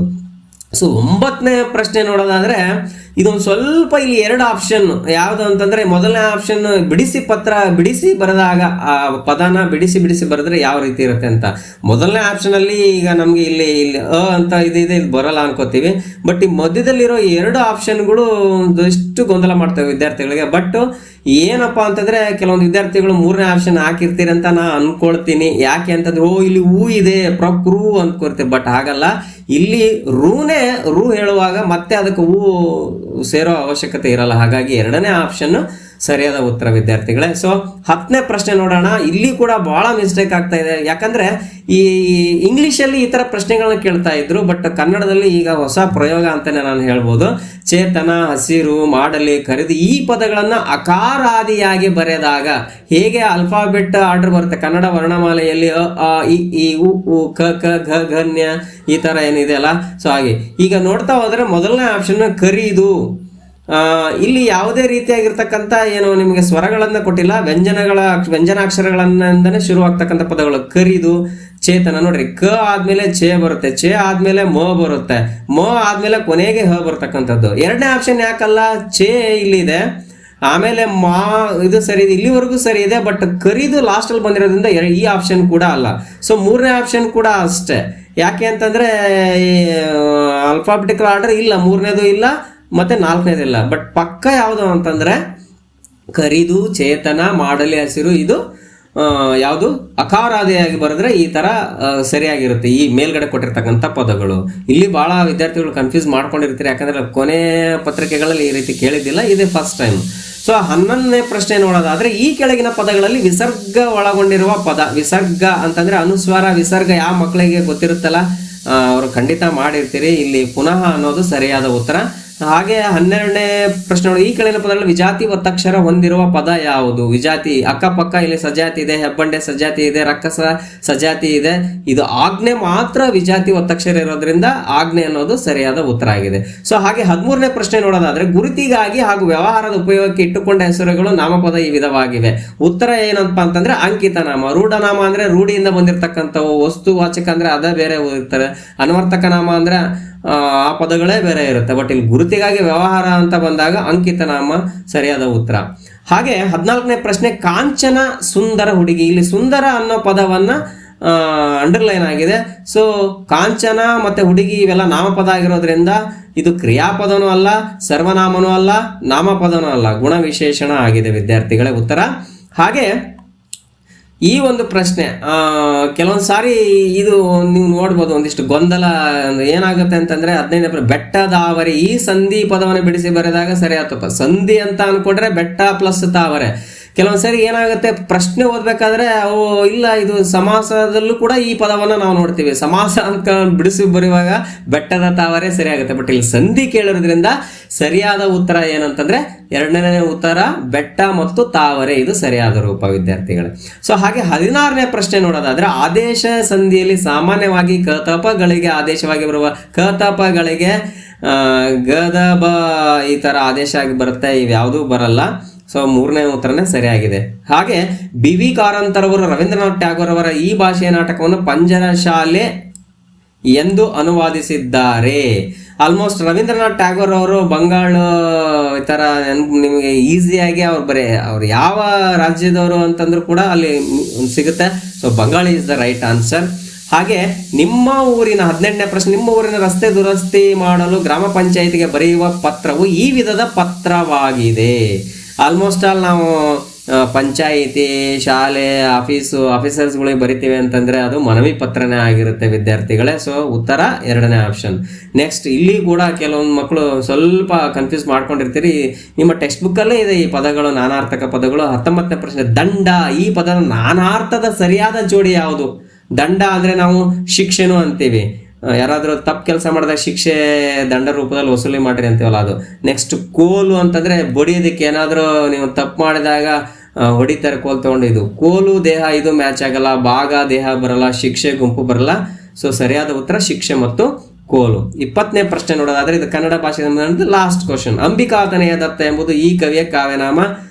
ಸೊ 9ನೇ ಪ್ರಶ್ನೆ ನೋಡೋದಾದ್ರೆ, ಇದೊಂದು ಸ್ವಲ್ಪ ಇಲ್ಲಿ 2 ಆಪ್ಷನ್ ಯಾವುದು ಅಂತಂದ್ರೆ, ಮೊದಲನೇ ಆಪ್ಷನ್ ಬಿಡಿಸಿ ಬರೆದಾಗ ಆ ಪದನ ಬಿಡಿಸಿ ಬರೆದ್ರೆ ಯಾವ ರೀತಿ ಇರುತ್ತೆ ಅಂತ. ಮೊದಲನೇ ಆಪ್ಷನ್ ಅಲ್ಲಿ ಈಗ ನಮ್ಗೆ ಇಲ್ಲಿ ಅಂತ ಇದೆ ಇದು ಬರಲ್ಲ ಅನ್ಕೋತೀವಿ. ಬಟ್ ಈ ಮಧ್ಯದಲ್ಲಿರೋ 2 ಆಪ್ಷನ್ಗಳು ಎಷ್ಟು ಗೊಂದಲ ಮಾಡ್ತೇವೆ ವಿದ್ಯಾರ್ಥಿಗಳಿಗೆ. ಬಟ್ ಏನಪ್ಪಾ ಅಂತಂದ್ರೆ, ಕೆಲವೊಂದು ವಿದ್ಯಾರ್ಥಿಗಳು 3ನೇ ಆಪ್ಷನ್ ಹಾಕಿರ್ತೀರಿ ಅಂತ ನಾ ಅನ್ಕೊಳ್ತೀನಿ. ಯಾಕೆ ಅಂತಂದ್ರೆ, ಇಲ್ಲಿ ಹೂ ಇದೆ ಪ್ರಕ್ರೂ ಅಂದ್ಕೊಳ್ತೇವೆ. ಬಟ್ ಹಾಗಲ್ಲ, ಇಲ್ಲಿ ರೂ ಹೇಳುವಾಗ ಮತ್ತೆ ಅದಕ್ಕೆ ಹೂ ಸೇರೋ ಅವಶ್ಯಕತೆ ಇರಲ್ಲ. ಹಾಗಾಗಿ 2ನೇ ಆಪ್ಷನ್ ಸರಿಯಾದ ಉತ್ತರ ವಿದ್ಯಾರ್ಥಿಗಳೇ. ಸೊ 10ನೇ ಪ್ರಶ್ನೆ ನೋಡೋಣ. ಇಲ್ಲಿ ಕೂಡ ಬಹಳ ಮಿಸ್ಟೇಕ್ ಆಗ್ತಾ ಇದೆ. ಯಾಕಂದ್ರೆ ಈ ಇಂಗ್ಲಿಷಲ್ಲಿ ಈ ತರ ಪ್ರಶ್ನೆಗಳನ್ನ ಕೇಳ್ತಾ ಇದ್ರು. ಬಟ್ ಕನ್ನಡದಲ್ಲಿ ಈಗ ಹೊಸ ಪ್ರಯೋಗ ಅಂತಾನೆ ನಾನು ಹೇಳ್ಬೋದು. ಚೇತನ, ಹಸಿರು, ಮಾಡಲಿ, ಖರೀದಿ ಈ ಪದಗಳನ್ನ ಅಕಾರಾದಿಯಾಗಿ ಬರೆದಾಗ ಹೇಗೆ ಅಲ್ಫಾಬೆಟ್ ಆರ್ಡರ್ ಬರುತ್ತೆ ಕನ್ನಡ ವರ್ಣಮಾಲೆಯಲ್ಲಿ, ಅ ಇ ಉ ಕ ಕ ಘ ಘನ್ಯ ಈ ತರ ಏನಿದೆ ಅಲ್ಲ. ಸೊ ಹಾಗೆ ಈಗ ನೋಡ್ತಾ ಹೋದ್ರೆ ಮೊದಲನೇ ಆಪ್ಷನ್ ಖರೀದು. ಇಲ್ಲಿ ಯಾವುದೇ ರೀತಿಯಾಗಿರ್ತಕ್ಕಂಥ ಏನು ನಿಮಗೆ ಸ್ವರಗಳನ್ನ ಕೊಟ್ಟಿಲ್ಲ, ವ್ಯಂಜನಾಕ್ಷರಗಳಿಂದನೇ ಶುರುವಾಗ್ತಕ್ಕಂಥ ಪದಗಳು. ಖರೀದು, ಚೇತನ ನೋಡ್ರಿ, ಕ ಆದ್ಮೇಲೆ ಛೇ ಬರುತ್ತೆ, ಛೇ ಆದ್ಮೇಲೆ ಮ ಬರುತ್ತೆ, ಮ ಆದ್ಮೇಲೆ ಕೊನೆಗೆ ಹ ಬರ್ತಕ್ಕಂಥದ್ದು. 2ನೇ ಆಪ್ಷನ್ ಯಾಕಲ್ಲ, ಛೇ ಇಲ್ಲಿದೆ, ಆಮೇಲೆ ಇದು ಸರಿ ಇದೆ, ಇಲ್ಲಿವರೆಗೂ ಸರಿ ಇದೆ. ಬಟ್ ಖರೀದು ಲಾಸ್ಟ್ ಅಲ್ಲಿ ಬಂದಿರೋದ್ರಿಂದ ಈ ಆಪ್ಷನ್ ಕೂಡ ಅಲ್ಲ. ಸೊ 3ನೇ ಆಪ್ಷನ್ ಕೂಡ ಅಷ್ಟೇ. ಯಾಕೆ ಅಂತಂದ್ರೆ ಆಲ್ಫಾಬೆಟಿಕಲ್ ಆರ್ಡರ್ ಇಲ್ಲ, 3ನೇದು ಇಲ್ಲ, ಮತ್ತೆ 4ನೇದು ಇಲ್ಲ. ಬಟ್ ಪಕ್ಕ ಯಾವುದು ಅಂತಂದ್ರೆ ಖರೀದು, ಚೇತನ, ಮಾಡಲಿ, ಹಸಿರು ಇದು ಯಾವುದು ಅಕಾರಾದಿಯಾಗಿ ಬರೆದ್ರೆ ಈ ತರ ಸರಿಯಾಗಿರುತ್ತೆ ಈ ಮೇಲ್ಗಡೆ ಕೊಟ್ಟಿರ್ತಕ್ಕಂಥ ಪದಗಳು. ಇಲ್ಲಿ ಬಹಳ ವಿದ್ಯಾರ್ಥಿಗಳು ಕನ್ಫ್ಯೂಸ್ ಮಾಡ್ಕೊಂಡಿರ್ತಾರೆ. ಯಾಕಂದ್ರೆ ಕೊನೆ ಪತ್ರಿಕೆಗಳಲ್ಲಿ ಈ ರೀತಿ ಕೇಳಿದ್ದಿಲ್ಲ, ಇದೇ ಫಸ್ಟ್ ಟೈಮ್. ಸೊ 11ನೇ ಪ್ರಶ್ನೆ ನೋಡೋದಾದ್ರೆ, ಈ ಕೆಳಗಿನ ಪದಗಳಲ್ಲಿ ವಿಸರ್ಗ ಒಳಗೊಂಡಿರುವ ಪದ. ವಿಸರ್ಗ ಅಂತಂದ್ರೆ ಅನುಸ್ವಾರ, ವಿಸರ್ಗ ಯಾವ ಮಕ್ಕಳಿಗೆ ಗೊತ್ತಿರುತ್ತಲ್ಲ ಅವರು ಖಂಡಿತ ಮಾಡಿರ್ತೀರಿ. ಇಲ್ಲಿ ಪುನಃ ಅನ್ನೋದು ಸರಿಯಾದ ಉತ್ತರ. ಹಾಗೆ 12ನೇ ಪ್ರಶ್ನೆ ನೋಡಿ, ಈ ಕೆಳಗಿನ ಪದಗಳಲ್ಲಿ ವಿಜಾತಿ ಒತ್ತಕ್ಷರ ಹೊಂದಿರುವ ಪದ ಯಾವುದು? ವಿಜಾತಿ ಅಕ್ಕಪಕ್ಕ ಇಲ್ಲಿ ಸಜಾತಿ ಇದೆ, ಹೆಬ್ಬಂಡೆ ಸಜಾತಿ ಇದೆ, ರಕ್ಕಸ ಸಜಾತಿ ಇದೆ. ಇದು ಆಜ್ಞೆ ಮಾತ್ರ ವಿಜಾತಿ ಒತ್ತಕ್ಷರ ಇರೋದ್ರಿಂದ ಆಜ್ಞೆ ಅನ್ನೋದು ಸರಿಯಾದ ಉತ್ತರ ಆಗಿದೆ. ಸೊ ಹಾಗೆ 13ನೇ ಪ್ರಶ್ನೆ ನೋಡೋದಾದ್ರೆ, ಗುರುತಿಗಾಗಿ ಹಾಗೂ ವ್ಯವಹಾರದ ಉಪಯೋಗಕ್ಕೆ ಇಟ್ಟುಕೊಂಡ ಹೆಸರುಗಳು ನಾಮಪದ ಈ ವಿಧವಾಗಿವೆ. ಉತ್ತರ ಏನಪ್ಪ ಅಂತಂದ್ರೆ ಅಂಕಿತ ನಾಮ. ರೂಢನಾಮ ಅಂದ್ರೆ ರೂಢಿಯಿಂದ ಬಂದಿರತಕ್ಕಂಥವು, ವಸ್ತುವಾಚಕ ಅಂದ್ರೆ ಅದ ಬೇರೆ ಇರ್ತಾರೆ, ಅನ್ವರ್ತಕ ನಾಮ ಅಂದ್ರೆ ಆ ಪದಗಳೇ ಬೇರೆ ಇರುತ್ತೆ. ಬಟ್ ಇಲ್ಲಿ ಗುರುತಿಗಾಗಿ ವ್ಯವಹಾರ ಅಂತ ಬಂದಾಗ ಅಂಕಿತ ನಾಮ ಸರಿಯಾದ ಉತ್ತರ. ಹಾಗೆ 14ನೇ ಪ್ರಶ್ನೆ, ಕಾಂಚನ ಸುಂದರ ಹುಡುಗಿ. ಇಲ್ಲಿ ಸುಂದರ ಅನ್ನೋ ಪದವನ್ನ ಅಂಡರ್ಲೈನ್ ಆಗಿದೆ. ಸೊ ಕಾಂಚನ ಮತ್ತೆ ಹುಡುಗಿ ಇವೆಲ್ಲ ನಾಮಪದ ಆಗಿರೋದ್ರಿಂದ ಇದು ಕ್ರಿಯಾಪದನೂ ಅಲ್ಲ, ಸರ್ವನಾಮನೂ ಅಲ್ಲ, ನಾಮಪದನೂ ಅಲ್ಲ, ಗುಣವಿಶೇಷಣ ಆಗಿದೆ ವಿದ್ಯಾರ್ಥಿಗಳೇ ಉತ್ತರ. ಹಾಗೆ ಈ ಒಂದು ಪ್ರಶ್ನೆ ಕೆಲವೊಂದು ಸಾರಿ ಇದು ನೀವು ನೋಡ್ಬೋದು, ಒಂದಿಷ್ಟು ಗೊಂದಲ ಏನಾಗುತ್ತೆ ಅಂತಂದ್ರೆ 15ನೇ ಬೆಟ್ಟದಾವರೆ, ಈ ಸಂಧಿ ಪದವನ್ನು ಬಿಡಿಸಿ ಬರೆದಾಗ ಸರಿ ಆತಪ್ಪ. ಸಂಧಿ ಅಂತ ಅನ್ಕೊಂಡ್ರೆ ಬೆಟ್ಟ ಪ್ಲಸ್ ತಾವರೆ. ಕೆಲವೊಂದು ಸರಿ ಏನಾಗುತ್ತೆ, ಪ್ರಶ್ನೆ ಓದ್ಬೇಕಾದ್ರೆ ಅವು ಇಲ್ಲ, ಇದು ಸಮಾಸದಲ್ಲೂ ಕೂಡ ಈ ಪದವನ್ನು ನಾವು ನೋಡ್ತೀವಿ. ಸಮಾಸ ಅಂತ ಬಿಡಿಸಿ ಬರೆಯುವಾಗ ಬೆಟ್ಟದ ತಾವರೆ ಸರಿ ಆಗುತ್ತೆ. ಬಟ್ ಇಲ್ಲಿ ಸಂಧಿ ಕೇಳಿರೋದ್ರಿಂದ ಸರಿಯಾದ ಉತ್ತರ ಏನಂತಂದ್ರೆ 2ನೇ ಉತ್ತರ ಬೆಟ್ಟ ಮತ್ತು ತಾವರೆ, ಇದು ಸರಿಯಾದ ರೂಪ ವಿದ್ಯಾರ್ಥಿಗಳು. ಸೊ ಹಾಗೆ 16ನೇ ಪ್ರಶ್ನೆ ನೋಡೋದಾದ್ರೆ, ಆದೇಶ ಸಂಧಿಯಲ್ಲಿ ಸಾಮಾನ್ಯವಾಗಿ ಕತಪಗಳಿಗೆ ಆದೇಶವಾಗಿ ಬರುವ ಕತಪಗಳಿಗೆ ಗದ ಬ ಈ ತರ ಆದೇಶ ಆಗಿ ಬರುತ್ತೆ, ಇವ್ಯಾವುದೂ ಬರಲ್ಲ. ಸೊ 3ನೇ ಉತ್ತರನೇ ಸರಿಯಾಗಿದೆ. ಹಾಗೆ ಬಿ ವಿ ಕಾರಂತರ್ ಅವರು ರವೀಂದ್ರನಾಥ್ ಟ್ಯಾಗೋರ್ ಅವರ ಈ ಭಾಷೆಯ ನಾಟಕವನ್ನು ಪಂಜರಶಾಲೆ ಎಂದು ಅನುವಾದಿಸಿದ್ದಾರೆ. ಆಲ್ಮೋಸ್ಟ್ ರವೀಂದ್ರನಾಥ್ ಟ್ಯಾಗೋರ್ ಅವರು ಬಂಗಾಳ ಈ ಥರ ನಿಮಗೆ ಈಸಿಯಾಗಿ ಅವ್ರು ಯಾವ ರಾಜ್ಯದವರು ಅಂತಂದ್ರೂ ಕೂಡ ಅಲ್ಲಿ ಸಿಗುತ್ತೆ. So Bengali is the right answer. ಹಾಗೆ ನಿಮ್ಮ ಊರಿನ 18ನೇ ಪ್ರಶ್ನೆ, ನಿಮ್ಮ ಊರಿನ ರಸ್ತೆ ದುರಸ್ತಿ ಮಾಡಲು ಗ್ರಾಮ ಪಂಚಾಯಿತಿಗೆ ಬರೆಯುವ ಪತ್ರವು ಈ ವಿಧದ ಪತ್ರವಾಗಿದೆ. ಆಲ್ಮೋಸ್ಟ್ ಆಲ್ ನಾವು ಪಂಚಾಯಿತಿ, ಶಾಲೆ, ಆಫೀಸರ್ಸ್ಗಳಿಗೆ ಬರಿತೀವಿ ಅಂತಂದ್ರೆ ಅದು ಮನವಿ ಪತ್ರನೇ ಆಗಿರುತ್ತೆ ವಿದ್ಯಾರ್ಥಿಗಳೇ. ಸೊ ಉತ್ತರ 2ನೇ ಆಪ್ಷನ್. ನೆಕ್ಸ್ಟ್ ಇಲ್ಲಿ ಕೂಡ ಕೆಲವೊಂದು ಮಕ್ಕಳು ಸ್ವಲ್ಪ ಕನ್ಫ್ಯೂಸ್ ಮಾಡ್ಕೊಂಡಿರ್ತೀರಿ. ನಿಮ್ಮ ಟೆಕ್ಸ್ಟ್ ಬುಕ್ಕಲ್ಲೇ ಇದೆ ಈ ಪದಗಳು, ನಾನಾರ್ಥಕ ಪದಗಳು. 19ನೇ ಪ್ರಶ್ನೆ, ದಂಡ. ಈ ಪದದ ನಾನಾರ್ಥದ ಸರಿಯಾದ ಜೋಡಿ ಯಾವುದು? ದಂಡ ಅಂದ್ರೆ ನಾವು ಶಿಕ್ಷೆನೂ ಅಂತೀವಿ, ಯಾರಾದರೂ ತಪ್ಪು ಕೆಲಸ ಮಾಡಿದಾಗ ಶಿಕ್ಷೆ ದಂಡ ರೂಪದಲ್ಲಿ ವಸೂಲಿ ಮಾಡ್ರಿ ಅಂತೀವಲ್ಲ ಅದು. ನೆಕ್ಸ್ಟ್ ಕೋಲು ಅಂತಂದ್ರೆ ಬಡಿಯೋದಕ್ಕೆ, ಏನಾದರೂ ನೀವು ತಪ್ಪು ಮಾಡಿದಾಗ ಹೊಡಿತಾರೆ ಕೋಲು ತಗೊಂಡು. ಇದು ಕೋಲು ದೇಹ, ಇದು ಮ್ಯಾಚ್ ಆಗಲ್ಲ. ಭಾಗ ದೇಹ ಬರಲ್ಲ, ಶಿಕ್ಷೆ ಗುಂಪು ಬರಲ್ಲ. ಸೊ ಸರಿಯಾದ ಉತ್ತರ ಶಿಕ್ಷೆ ಮತ್ತು ಕೋಲು. 20ನೇ ಪ್ರಶ್ನೆ ನೋಡೋದಾದ್ರೆ, ಇದು ಕನ್ನಡ ಭಾಷೆ ಲಾಸ್ಟ್ ಕ್ವಶನ್. ಅಂಬಿಕಾತನಯ ದತ್ತ ಎಂಬುದು ಈ ಕವಿಯ ಕಾವ್ಯನಾಮ.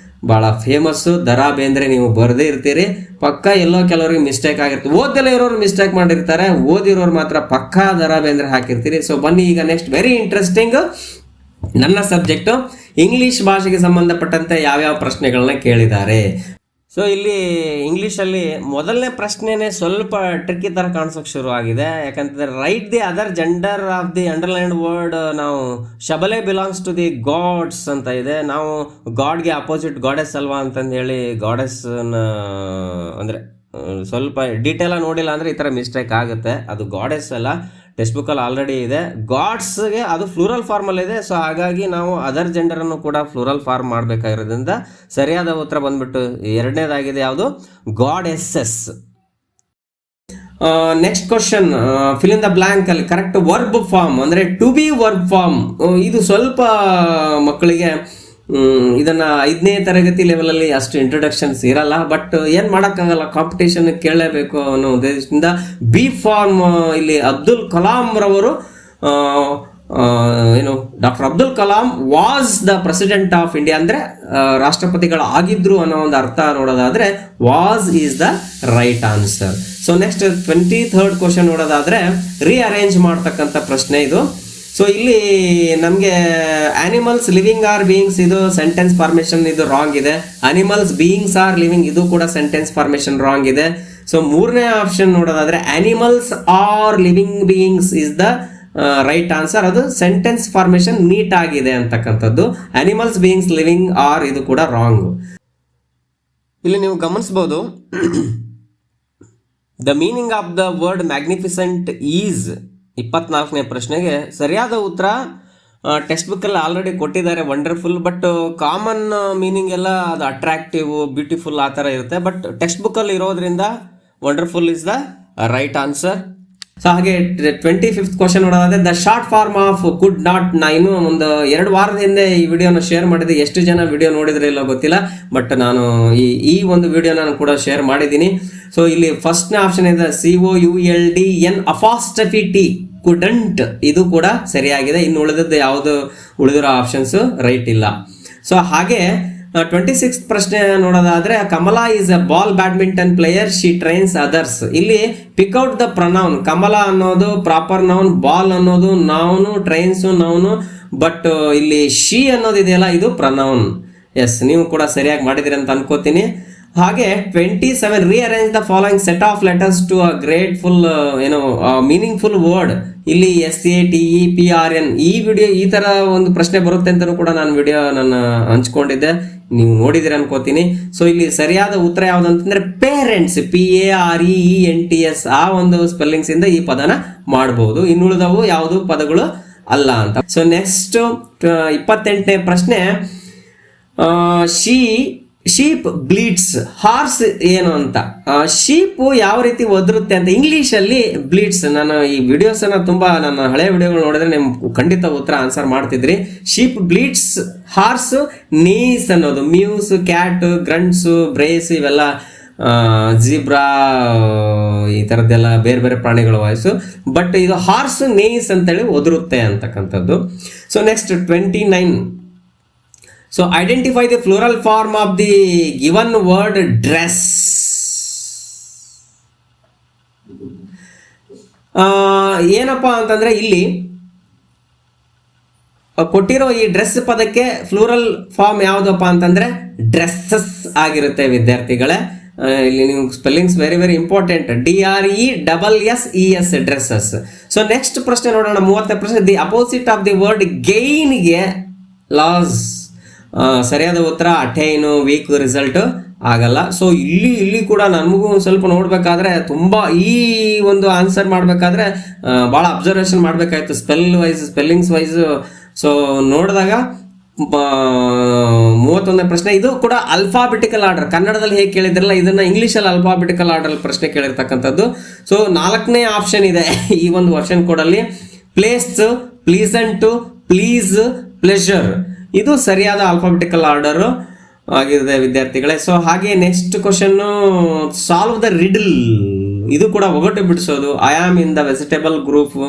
ಬಹಳ ಫೇಮಸ್ಸು. ದರಾ ಬೇಂದ್ರೆ ನೀವು ಬರದೇ ಇರ್ತೀರಿ, ಪಕ್ಕ ಎಲ್ಲೋ ಕೆಲವರಿಗೆ ಮಿಸ್ಟೇಕ್ ಆಗಿರ್ತದೆ. ಓದದಲ್ಲೇ ಇರೋರು ಮಿಸ್ಟೇಕ್ ಮಾಡಿರ್ತಾರೆ, ಓದಿರೋರು ಮಾತ್ರ ಪಕ್ಕಾ ದರಾ ಬೇಂದ್ರೆ ಹಾಕಿರ್ತೀರಿ. ಸೊ ಬನ್ನಿ ಈಗ ನೆಕ್ಸ್ಟ್ ವೆರಿ ಇಂಟ್ರೆಸ್ಟಿಂಗ್ ನನ್ನ ಸಬ್ಜೆಕ್ಟು ಇಂಗ್ಲಿಷ್ ಭಾಷೆಗೆ ಸಂಬಂಧಪಟ್ಟಂತೆ ಯಾವ್ಯಾವ ಪ್ರಶ್ನೆಗಳನ್ನ ಕೇಳಿದ್ದಾರೆ. ಸೊ ಇಲ್ಲಿ ಇಂಗ್ಲೀಷಲ್ಲಿ ಮೊದಲನೇ ಪ್ರಶ್ನೆನೇ ಸ್ವಲ್ಪ ಟ್ರಿಕ್ಕಿ ಥರ ಕಾಣಿಸೋಕೆ ಶುರು ಆಗಿದೆ. ಯಾಕಂತಂದರೆ right the other gender of the underlined word. ನಾವು ಶಬಲೆ ಬಿಲಾಂಗ್ಸ್ ಟು ದಿ ಗಾಡ್ಸ್ ಅಂತ ಇದೆ. ನಾವು ಗಾಡ್ಗೆ ಅಪೋಸಿಟ್ ಗಾಡೆಸ್ ಅಲ್ವಾ ಅಂತಂದು ಹೇಳಿ ಗಾಡೆಸ್ ಅಂದರೆ ಸ್ವಲ್ಪ ಡೀಟೇಲಾಗಿ ನೋಡಿಲ್ಲ ಅಂದರೆ ಈ ಥರ ಮಿಸ್ಟೇಕ್ ಆಗುತ್ತೆ. ಅದು ಗಾಡೆಸ್ ಅಲ್ಲ, ಟೆಕ್ಸ್ಟ್ ಬುಕ್ಕಲ್ಲಿ ಆಲ್ರೆಡಿ ಇದೆ. ಗಾಡ್ಸ್ಗೆ ಅದು ಫ್ಲೂರಲ್ ಫಾರ್ಮಲ್ಲಿದೆ. ಸೊ ಹಾಗಾಗಿ ನಾವು ಅದರ್ ಜೆಂಡರನ್ನು ಕೂಡ ಫ್ಲೂರಲ್ ಫಾರ್ಮ್ ಮಾಡಬೇಕಾಗಿರೋದ್ರಿಂದ ಸರಿಯಾದ ಉತ್ತರ ಬಂದ್ಬಿಟ್ಟು 2ನೇದಾಗಿದೆ. ಯಾವುದು? Goddesses. Next question, fill in the blank ಅಲ್ಲಿ ಕರೆಕ್ಟ್ ವರ್ಬ್ ಫಾರ್ಮ್ ಅಂದರೆ ಟು ಬಿ ವರ್ಬ್ ಫಾರ್ಮ್. ಇದು ಸ್ವಲ್ಪ ಮಕ್ಕಳಿಗೆ ಇದನ್ನ 5ನೇ ತರಗತಿ ಲೆವೆಲಲ್ಲಿ ಅಷ್ಟು ಇಂಟ್ರೊಡಕ್ಷನ್ಸ್ ಇರಲ್ಲ. ಬಟ್ ಏನು ಮಾಡೋಕ್ಕಾಗಲ್ಲ, ಕಾಂಪಿಟೇಷನ್ ಕೇಳಲೇಬೇಕು ಅನ್ನೋ ಉದ್ದೇಶದಿಂದ ಬಿ ಫಾರ್ಮ್ ಇಲ್ಲಿ ಅಬ್ದುಲ್ ಕಲಾಂ ರವರು doctor Abdul Kalam was the president of India ಅಂದರೆ ರಾಷ್ಟ್ರಪತಿಗಳು ಆಗಿದ್ರು ಅನ್ನೋ ಒಂದು ಅರ್ಥ ನೋಡೋದಾದ್ರೆ was is the right answer. So next 23rd question ನೋಡೋದಾದ್ರೆ ರೀಅರೇಂಜ್ ಮಾಡ್ತಕ್ಕಂಥ ಪ್ರಶ್ನೆ ಇದು. ಸೊ ಇಲ್ಲಿ ನಮಗೆ ಆನಿಮಲ್ಸ್ ಲಿವಿಂಗ್ ಆರ್ ಬೀಯಿಂಗ್ಸ್, ಇದು ಸೆಂಟೆನ್ಸ್ ಫಾರ್ಮೇಶನ್ ಇದು ರಾಂಗ್ ಇದೆ. ಅನಿಮಲ್ಸ್ ಬೀಯಿಂಗ್ಸ್ ಆರ್ ಲಿವಿಂಗ್, ಇದು ಕೂಡ ಸೆಂಟೆನ್ಸ್ ಫಾರ್ಮೇಶನ್ ರಾಂಗ್ ಇದೆ. ಸೊ 3ನೇ ಆಪ್ಷನ್ ನೋಡೋದಾದ್ರೆ animals are living beings is the right answer. ಅದು ಸೆಂಟೆನ್ಸ್ ಫಾರ್ಮೇಶನ್ ನೀಟ್ ಆಗಿದೆ ಅಂತಕ್ಕಂಥದ್ದು. ಆನಿಮಲ್ಸ್ ಬೀಯಿಂಗ್ಸ್ ಲಿವಿಂಗ್ ಆರ್ ಇದು ಕೂಡ ರಾಂಗ್. ಇಲ್ಲಿ ನೀವು ಗಮನಿಸಬಹುದು the meaning of the word magnificent is 24ನೇ ಪ್ರಶ್ನೆಗೆ ಸರಿಯಾದ ಉತ್ತರ ಟೆಕ್ಸ್ಟ್ ಬುಕ್ಕಲ್ಲಿ ಆಲ್ರೆಡಿ ಕೊಟ್ಟಿದ್ದಾರೆ, ವಂಡರ್ಫುಲ್. ಬಟ್ ಕಾಮನ್ ಮೀನಿಂಗ್ ಎಲ್ಲ ಅದು ಅಟ್ರಾಕ್ಟಿವ್, ಬ್ಯೂಟಿಫುಲ್ ಆ ಥರ ಇರುತ್ತೆ. ಬಟ್ ಟೆಕ್ಸ್ಟ್ ಬುಕ್ಕಲ್ಲಿ ಇರೋದ್ರಿಂದ wonderful is the right answer. So ಹಾಗೆ 25th ಕ್ವಶನ್ ನೋಡೋದಾದ್ರೆ the short form of could not. ನಾ ಇನ್ನು ಒಂದು 2 ವಾರದ ಹಿಂದೆ ಈ ವಿಡಿಯೋನ ಶೇರ್ ಮಾಡಿದ್ದೆ. ಎಷ್ಟು ಜನ ವಿಡಿಯೋ ನೋಡಿದ್ರೆ ಇಲ್ಲೋ ಗೊತ್ತಿಲ್ಲ, ಬಟ್ ನಾನು ಈ ಒಂದು ವಿಡಿಯೋ ನಾನು ಕೂಡ ಶೇರ್ ಮಾಡಿದ್ದೀನಿ. ಸೊ ಇಲ್ಲಿ ಫಸ್ಟ್ನೇ ಆಪ್ಷನ್ ಇದೆ COULDN ಅಪಾಸ್ಟ್ರಫಿ T ಕುಡಂಟ್, ಇದು ಕೂಡ ಸರಿಯಾಗಿದೆ. ಇನ್ನು ಉಳಿದದ್ದು ಯಾವುದು ಉಳಿದಿರೋ ಆಪ್ಷನ್ಸ್ ರೈಟ್ ಇಲ್ಲ. ಸೊ ಹಾಗೆ 26th ಪ್ರಶ್ನೆ ನೋಡೋದಾದ್ರೆ Kamala is A ball badminton player, she trains others. ಇಲ್ಲಿ ಪಿಕ್ಔಟ್ ದ ಪ್ರನೌನ್. ಕಮಲಾ ಅನ್ನೋದು ಪ್ರಾಪರ್ ನೌನ್, ಬಾಲ್ ಅನ್ನೋದು ನೌನು, ಟ್ರೈನ್ಸ್ ನೌನು, ಬಟ್ ಇಲ್ಲಿ ಶಿ ಅನ್ನೋದು ಇದೆಯಲ್ಲ ಇದು ಪ್ರನೌನ್. ಎಸ್, ನೀವು ಕೂಡ ಸರಿಯಾಗಿ ಮಾಡಿದಿರಿ ಅಂತ ಅನ್ಕೋತೀನಿ. ಹಾಗೆ 27 rearrange the following set of letters to a grateful meaningful word. ಇಲ್ಲಿ SATEPRN. ಈ ತರ ಒಂದು ಪ್ರಶ್ನೆ ಬರುತ್ತೆ ಅಂತಲೂ ಕೂಡ ನಾನು ವಿಡಿಯೋ ಹಂಚ್ಕೊಂಡಿದ್ದೆ, ನೀವು ನೋಡಿದಿರ ಅನ್ಕೋತೀನಿ. ಸೊ ಇಲ್ಲಿ ಸರಿಯಾದ ಉತ್ತರ ಯಾವ್ದು ಅಂತಂದ್ರೆ ಪೇರೆಂಟ್ಸ್, PARENTS. ಆ ಒಂದು ಸ್ಪೆಲ್ಲಿಂಗ್ಸ್ ಇಂದ ಈ ಪದನ ಮಾಡಬಹುದು. ಇನ್ನುಳಿದವು ಯಾವುದು ಪದಗಳು ಅಲ್ಲ ಅಂತ. ಸೊ ನೆಕ್ಸ್ಟ್ 28ನೇ ಪ್ರಶ್ನೆ, ಶೀಪ್ ಬ್ಲೀಡ್ಸ್, ಹಾರ್ಸ್ ಏನು ಅಂತ. ಶೀಪ್ ಯಾವ ರೀತಿ ಒದರುತ್ತೆ ಅಂತ ಇಂಗ್ಲಿಷ್ ಅಲ್ಲಿ ಬ್ಲೀಡ್ಸ್. ನಾನು ಈ ವಿಡಿಯೋಸ್ ಅನ್ನ ತುಂಬಾ ನನ್ನ ಹಳೆ ವಿಡಿಯೋಗಳು ನೋಡಿದ್ರೆ ನಿಮ್ಗೆ ಖಂಡಿತ ಉತ್ತರ ಆನ್ಸರ್ ಮಾಡ್ತಿದ್ರಿ. ಶೀಪ್ ಬ್ಲೀಡ್ಸ್, ಹಾರ್ಸ್ ನೀಸ್ ಅನ್ನೋದು, ಮ್ಯೂಸ್, ಕ್ಯಾಟ್, ಗ್ರಂಟ್ಸ್, ಬ್ರೇಸ್ ಇವೆಲ್ಲ ಜಿಬ್ರಾ ಈ ತರದ್ದೆಲ್ಲ ಬೇರೆ ಬೇರೆ ಪ್ರಾಣಿಗಳ ವಾಯ್ಸು. ಬಟ್ ಇದು ಹಾರ್ಸ್ ನೇಸ್ ಅಂತೇಳಿ ಒದರುತ್ತೆ ಅಂತಕ್ಕಂಥದ್ದು. So next 29. So identify the plural form of the given word dress. ಏನಪ್ಪಾ ಅಂತಂದ್ರೆ ಇಲ್ಲಿ ಕೊಟ್ಟಿರೋ ಈ ಡ್ರೆಸ್ ಪದಕ್ಕೆ ಫ್ಲೂರಲ್ ಫಾರ್ಮ್ ಯಾವುದಪ್ಪ ಅಂತಂದ್ರೆ ಡ್ರೆಸ್ಸಸ್ ಆಗಿರುತ್ತೆ ವಿದ್ಯಾರ್ಥಿಗಳೇ. ಇಲ್ಲಿ ನೀವು spellings very very important. DRESSES dresses. So next ಪ್ರಶ್ನೆ ನೋಡೋಣ, 30ನೇ ಪ್ರಶ್ನೆ. The opposite of the word ಗೈನ್ಗೆ ಲಾಸ್. ಸರಿಯಾದ ಉತ್ತರ ಅಟೈನು, ವೀಕ್ ರಿಸಲ್ಟ್ ಆಗಲ್ಲ. ಸೊ ಇಲ್ಲಿ ಕೂಡ ನಮಗೂ ಸ್ವಲ್ಪ ನೋಡ್ಬೇಕಾದ್ರೆ ತುಂಬಾ ಈ ಒಂದು ಆನ್ಸರ್ ಮಾಡ್ಬೇಕಾದ್ರೆ ಭಾಳ ಅಬ್ಸರ್ವೇಷನ್ ಮಾಡ್ಬೇಕಾಯ್ತು, ಸ್ಪೆಲ್ಲಿಂಗ್ಸ್ ವೈಸ್. ಸೊ ನೋಡಿದಾಗ 31ನೇ ಪ್ರಶ್ನೆ, ಇದು ಕೂಡ ಅಲ್ಫಾಬೆಟಿಕಲ್ ಆರ್ಡರ್. ಕನ್ನಡದಲ್ಲಿ ಹೇಗೆ ಕೇಳಿದ್ರಲ್ಲ ಇದನ್ನ ಇಂಗ್ಲಿಷಲ್ಲಿ ಅಲ್ಫಾಬೆಟಿಕಲ್ ಆರ್ಡರ್ ಪ್ರಶ್ನೆ ಕೇಳಿರ್ತಕ್ಕಂಥದ್ದು. ಸೊ 4ನೇ ಆಪ್ಷನ್ ಇದೆ ಈ ಒಂದು ವರ್ಷನ್ ಕೋಡಲ್ಲಿ. Place, pleasant, please, pleasure. ಇದು ಸರಿಯಾದ ಆಲ್ಫಾಬೆಟಿಕಲ್ ಆರ್ಡರ್ ಆಗಿದೆ ವಿದ್ಯಾರ್ಥಿಗಳೇ. ಸೊ ಹಾಗೆ next question, solve the riddle. ಇದು ಕೂಡ ಒಗಟು ಬಿಡಿಸೋದು. I am in the vegetable group,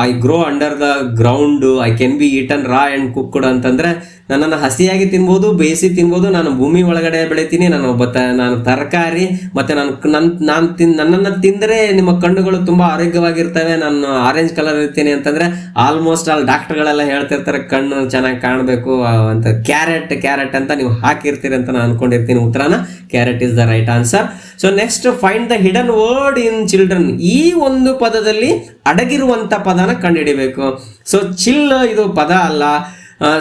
I grow under the ground, I can be eaten raw and cooked ಅಂತಂದ್ರೆ ನನ್ನನ್ನು ಹಸಿಯಾಗಿ ತಿನ್ಬೋದು, ಬೇಯಿಸಿ ತಿನ್ಬೋದು, ನಾನು ಭೂಮಿ ಒಳಗಡೆ ಬೆಳಿತೀನಿ, ನಾನು ತರಕಾರಿ, ಮತ್ತೆ ನನ್ನನ್ನು ತಿಂದರೆ ನಿಮ್ಮ ಕಣ್ಣುಗಳು ತುಂಬಾ ಆರೋಗ್ಯವಾಗಿರ್ತವೆ, ನಾನು ಆರೆಂಜ್ ಕಲರ್ ಇರ್ತೀನಿ ಅಂತಂದ್ರೆ ಆಲ್ಮೋಸ್ಟ್ ಆಲ್ ಡಾಕ್ಟರ್ಗಳೆಲ್ಲ ಹೇಳ್ತಿರ್ತಾರೆ ಕಣ್ಣು ಚೆನ್ನಾಗಿ ಕಾಣಬೇಕು ಅಂತ. ಕ್ಯಾರೆಟ್ ಅಂತ ನೀವು ಹಾಕಿರ್ತೀರಿ ಅಂತ ನಾನು ಅನ್ಕೊಂಡಿರ್ತೀನಿ. ಉತ್ತರನ carrot is the right answer. So next, find the hidden word in children. ಈ ಒಂದು ಪದದಲ್ಲಿ ಅಡಗಿರುವಂತ ಪದನ ಕಂಡುಹಿಡಿಬೇಕು. ಸೊ ಚಿಲ್ ಇದು ಪದ ಅಲ್ಲ.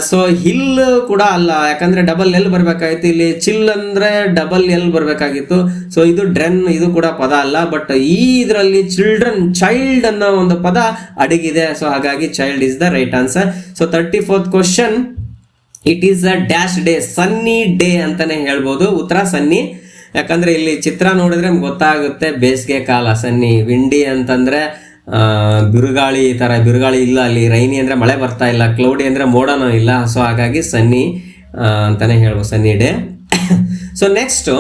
ಸೊ ಹಿಲ್ ಕೂಡ ಅಲ್ಲ, ಯಾಕಂದ್ರೆ ಡಬಲ್ ಎಲ್ ಬರ್ಬೇಕಾಗಿತ್ತು. ಇಲ್ಲಿ ಚಿಲ್ ಅಂದ್ರೆ ಡಬಲ್ ಎಲ್ ಬರ್ಬೇಕಾಗಿತ್ತು. ಸೊ ಇದು ಡ್ರೆನ್, ಇದು ಕೂಡ ಪದ ಅಲ್ಲ. ಬಟ್ ಈ ಇದರಲ್ಲಿ ಚಿಲ್ಡ್ರನ್, ಚೈಲ್ಡ್ ಅನ್ನೋ ಒಂದು ಪದ ಅಡಗಿದೆ. ಸೊ ಹಾಗಾಗಿ child is the right answer. So 34th question, it is a dash day, Sunny day ಅಂತಾನೆ ಹೇಳ್ಬೋದು. ಉತ್ತರ ಸನ್ನಿ. ಯಾಕಂದ್ರೆ ಇಲ್ಲಿ ಚಿತ್ರ ನೋಡಿದ್ರೆ ನಮ್ಗೆ ಗೊತ್ತಾಗುತ್ತೆ ಬೇಸಿಗೆ ಕಾಲ. ಸನ್ನಿ, ವಿಂಡಿ ಅಂತಂದ್ರೆ ಬಿರುಗಾಳಿ, ಈ ತರ ಬಿರುಗಾಳಿ ಇಲ್ಲ ಅಲ್ಲಿ. ರೈನಿ ಅಂದ್ರೆ ಮಳೆ ಬರ್ತಾ ಇಲ್ಲ, ಕ್ಲೌಡಿ ಅಂದ್ರೆ ಮೋಡನೂ ಇಲ್ಲ. ಸೊ ಹಾಗಾಗಿ ಸನ್ನಿ ಅಂತಾನೆ ಹೇಳ್ಬೋದು, sunny day. So next,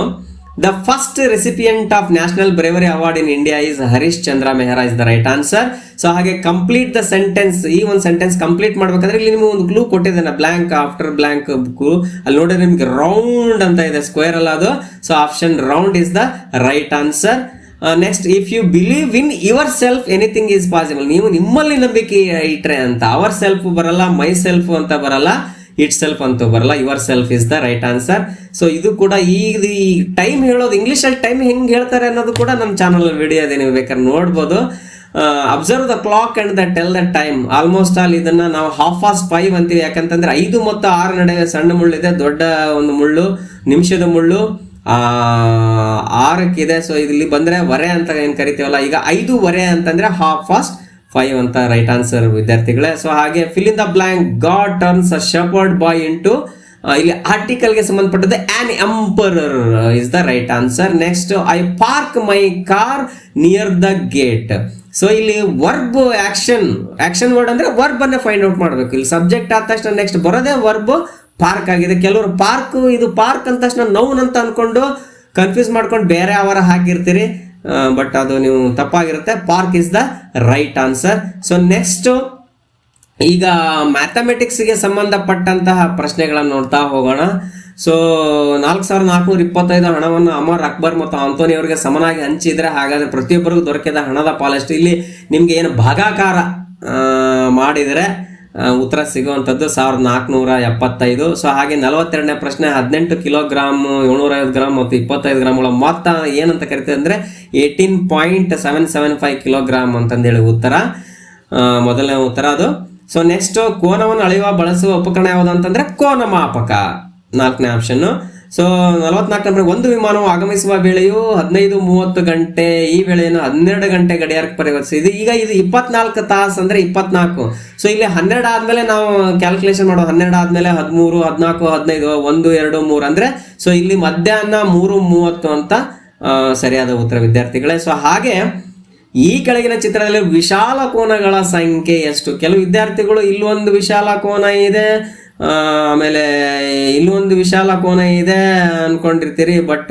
the first recipient of national bravery award in India is Harish Chandra Mehra is the right answer. So ಹಾಗೆ ಕಂಪ್ಲೀಟ್ ದ ಸೆಂಟೆನ್ಸ್. ಈ ಒಂದು ಸೆಂಟೆನ್ಸ್ ಕಂಪ್ಲೀಟ್ ಮಾಡ್ಬೇಕಾದ್ರೆ ಇಲ್ಲಿ ನಿಮ್ಗೆ ಒಂದು ಕ್ಲೂ ಕೊಟ್ಟಿದ್ದೇನೆ, ಬ್ಲಾಂಕ್ ಆಫ್ಟರ್ ಬ್ಲಾಂಕ್ ಬುಕ್. ಅಲ್ಲಿ ನೋಡಿದ್ರೆ ನಿಮ್ಗೆ ರೌಂಡ್ ಅಂತ ಇದೆ, ಸ್ಕ್ವೇರ್ ಅಲ್ಲ ಅದು. So option round is the right answer. Next, if you believe in yourself anything is possible. ನೀವು ನಿಮ್ಮಲ್ಲಿ ನಂಬಿಕೆ ಇಟ್ರೆ ಅಂತ. ಅವರ್ ಸೆಲ್ಫ್ ಬರಲ್ಲ, ಮೈ ಸೆಲ್ಫ್ ಅಂತ ಬರಲ್ಲ, ಇಟ್ ಸೆಲ್ಫ್ ಅಂತೂ ಬರಲ್ಲ. Your self is the right answer. So ಇದು ಕೂಡ ಈ ಟೈಮ್ ಹೇಳೋದು, ಇಂಗ್ಲೀಷಲ್ಲಿ ಟೈಮ್ ಹೆಂಗೆ ಹೇಳ್ತಾರೆ ಅನ್ನೋದು ಕೂಡ ನಮ್ಮ ಚಾನಲ್ ವಿಡಿಯೋ ಇದೆ, ನೀವು ಬೇಕಾದ್ರೆ ನೋಡ್ಬೋದು. Observe the clock and the tell the time. Almost all ಇದನ್ನ ನಾವು 5:30 ಅಂತೀವಿ. ಯಾಕಂತಂದ್ರೆ 5 ಮತ್ತು 6 ನಡುವೆ ಸಣ್ಣ ಮುಳ್ಳಿದೆ, ದೊಡ್ಡ ಒಂದು ಮುಳ್ಳು ನಿಮಿಷದ ಮುಳ್ಳು 6ಕ್ಕಿದೆ. ಸೊ ಇಲ್ಲಿ ಬಂದ್ರೆ ವರೆ ಅಂತ ಏನ್ ಕರಿತೀವಲ್ಲ, ಈಗ 5:15 ಅಂತಂದ್ರೆ 5:30 ಅಂತ ರೈಟ್ ಆನ್ಸರ್ ವಿದ್ಯಾರ್ಥಿಗಳೇ. ಸೊ ಹಾಗೆ fill in the blank. God turns a shepherd boy into, ಇಲ್ಲಿ ಆರ್ಟಿಕಲ್ಗೆ ಸಂಬಂಧಪಟ್ಟದ್ದು an emperor is the right answer. Next, I park my car near the gate. So ಇಲ್ಲಿ ವರ್ಬ್ ಆಕ್ಷನ್ ವರ್ಡ್ ಅಂದ್ರೆ verb ಅನ್ನ find out ಮಾಡಬೇಕು. ಇಲ್ಲಿ subject ಆದ ತಕ್ಷಣ ನೆಕ್ಸ್ಟ್ ಬರೋದೇ ವರ್ಬ್ ಪಾರ್ಕ್ ಆಗಿದೆ. ಕೆಲವರು ಇದು ಪಾರ್ಕ್ ಅಂದ ತಕ್ಷಣ ನೌನ್ ಅಂತ ಅನ್ಕೊಂಡು ಕನ್ಫ್ಯೂಸ್ ಮಾಡ್ಕೊಂಡು ಬೇರೆ ಅವರ ಹಾಕಿರ್ತೀರಿ, ಬಟ್ ಅದು ನೀವು ತಪ್ಪಾಗಿರುತ್ತೆ. Park is the right answer. So next ಈಗ ಮ್ಯಾಥಮೆಟಿಕ್ಸ್ಗೆ ಸಂಬಂಧಪಟ್ಟಂತಹ ಪ್ರಶ್ನೆಗಳನ್ನು ನೋಡ್ತಾ ಹೋಗೋಣ. ಸೊ 4425 ಹಣವನ್ನು ಅಮರ್, ಅಕ್ಬರ್ ಮತ್ತು ಆಂಟೋನಿ ಅವರಿಗೆ ಸಮನಾಗಿ ಹಂಚಿದ್ರೆ ಹಾಗಾದ್ರೆ ಪ್ರತಿಯೊಬ್ಬರಿಗೂ ದೊರಕಿದ ಹಣದ ಪಾಲಷ್ಟು. ಇಲ್ಲಿ ನಿಮ್ಗೆ ಏನು ಭಾಗಾಕಾರ ಮಾಡಿದರೆ ಉತ್ತರ ಸಿಗುವಂಥದ್ದು 1475. ಸೊ ಹಾಗೆ 42ನೇ ಪ್ರಶ್ನೆ 18 ಕಿಲೋಗ್ರಾಮ್ 750 ಗ್ರಾಮ್ ಮತ್ತು 25 ಗ್ರಾಮ್ಗಳ ಮೊತ್ತ ಏನಂತ ಕರಿತೀವಿ ಅಂದರೆ 18.775 ಕಿಲೋಗ್ರಾಮ್ ಅಂತಂದೇಳಿ ಉತ್ತರ, ಮೊದಲನೇ ಉತ್ತರ ಅದು. ಸೊ ನೆಕ್ಸ್ಟ್ ಕೋನವನ್ನು ಅಳೆಯುವ ಬಳಸುವ ಉಪಕರಣ ಯಾವುದು ಅಂತಂದ್ರೆ ಕೋನಮಾಪಕ, 4ನೇ ಆಪ್ಷನ್. ಸೊ 44 ಒಂದು ವಿಮಾನವು ಆಗಮಿಸುವ ವೇಳೆಯು 15:30 ಗಂಟೆ, ಈ ವೇಳೆಯನ್ನು 12 ಗಂಟೆ ಗಡಿಯಾರಕ್ಕೆ ಪರಿವರ್ತಿಸಿದೆ. ಈಗ ಇದು 24 ತಾಸು ಅಂದ್ರೆ 24. ಸೊ ಇಲ್ಲಿ 12 ಆದ್ಮೇಲೆ ನಾವು ಕ್ಯಾಲ್ಕುಲೇಷನ್ ಮಾಡೋ, 12 ಆದ್ಮೇಲೆ 13, 14, 15, 1, 2, 3 ಅಂದ್ರೆ ಸೊ ಇಲ್ಲಿ ಮಧ್ಯಾಹ್ನ 3:30 ಅಂತ ಸರಿಯಾದ ಉತ್ತರ ವಿದ್ಯಾರ್ಥಿಗಳೇ. ಸೊ ಹಾಗೆ ಈ ಕೆಳಗಿನ ಚಿತ್ರದಲ್ಲಿ ವಿಶಾಲ ಕೋನಗಳ ಸಂಖ್ಯೆ ಎಷ್ಟು? ಕೆಲವು ವಿದ್ಯಾರ್ಥಿಗಳು ಇಲ್ಲೊಂದು ವಿಶಾಲ ಕೋನ ಇದೆ, ಆಮೇಲೆ ಇಲ್ಲೊಂದು ವಿಶಾಲ ಕೋನ ಇದೆ ಅನ್ಕೊಂಡಿರ್ತೀರಿ, ಬಟ್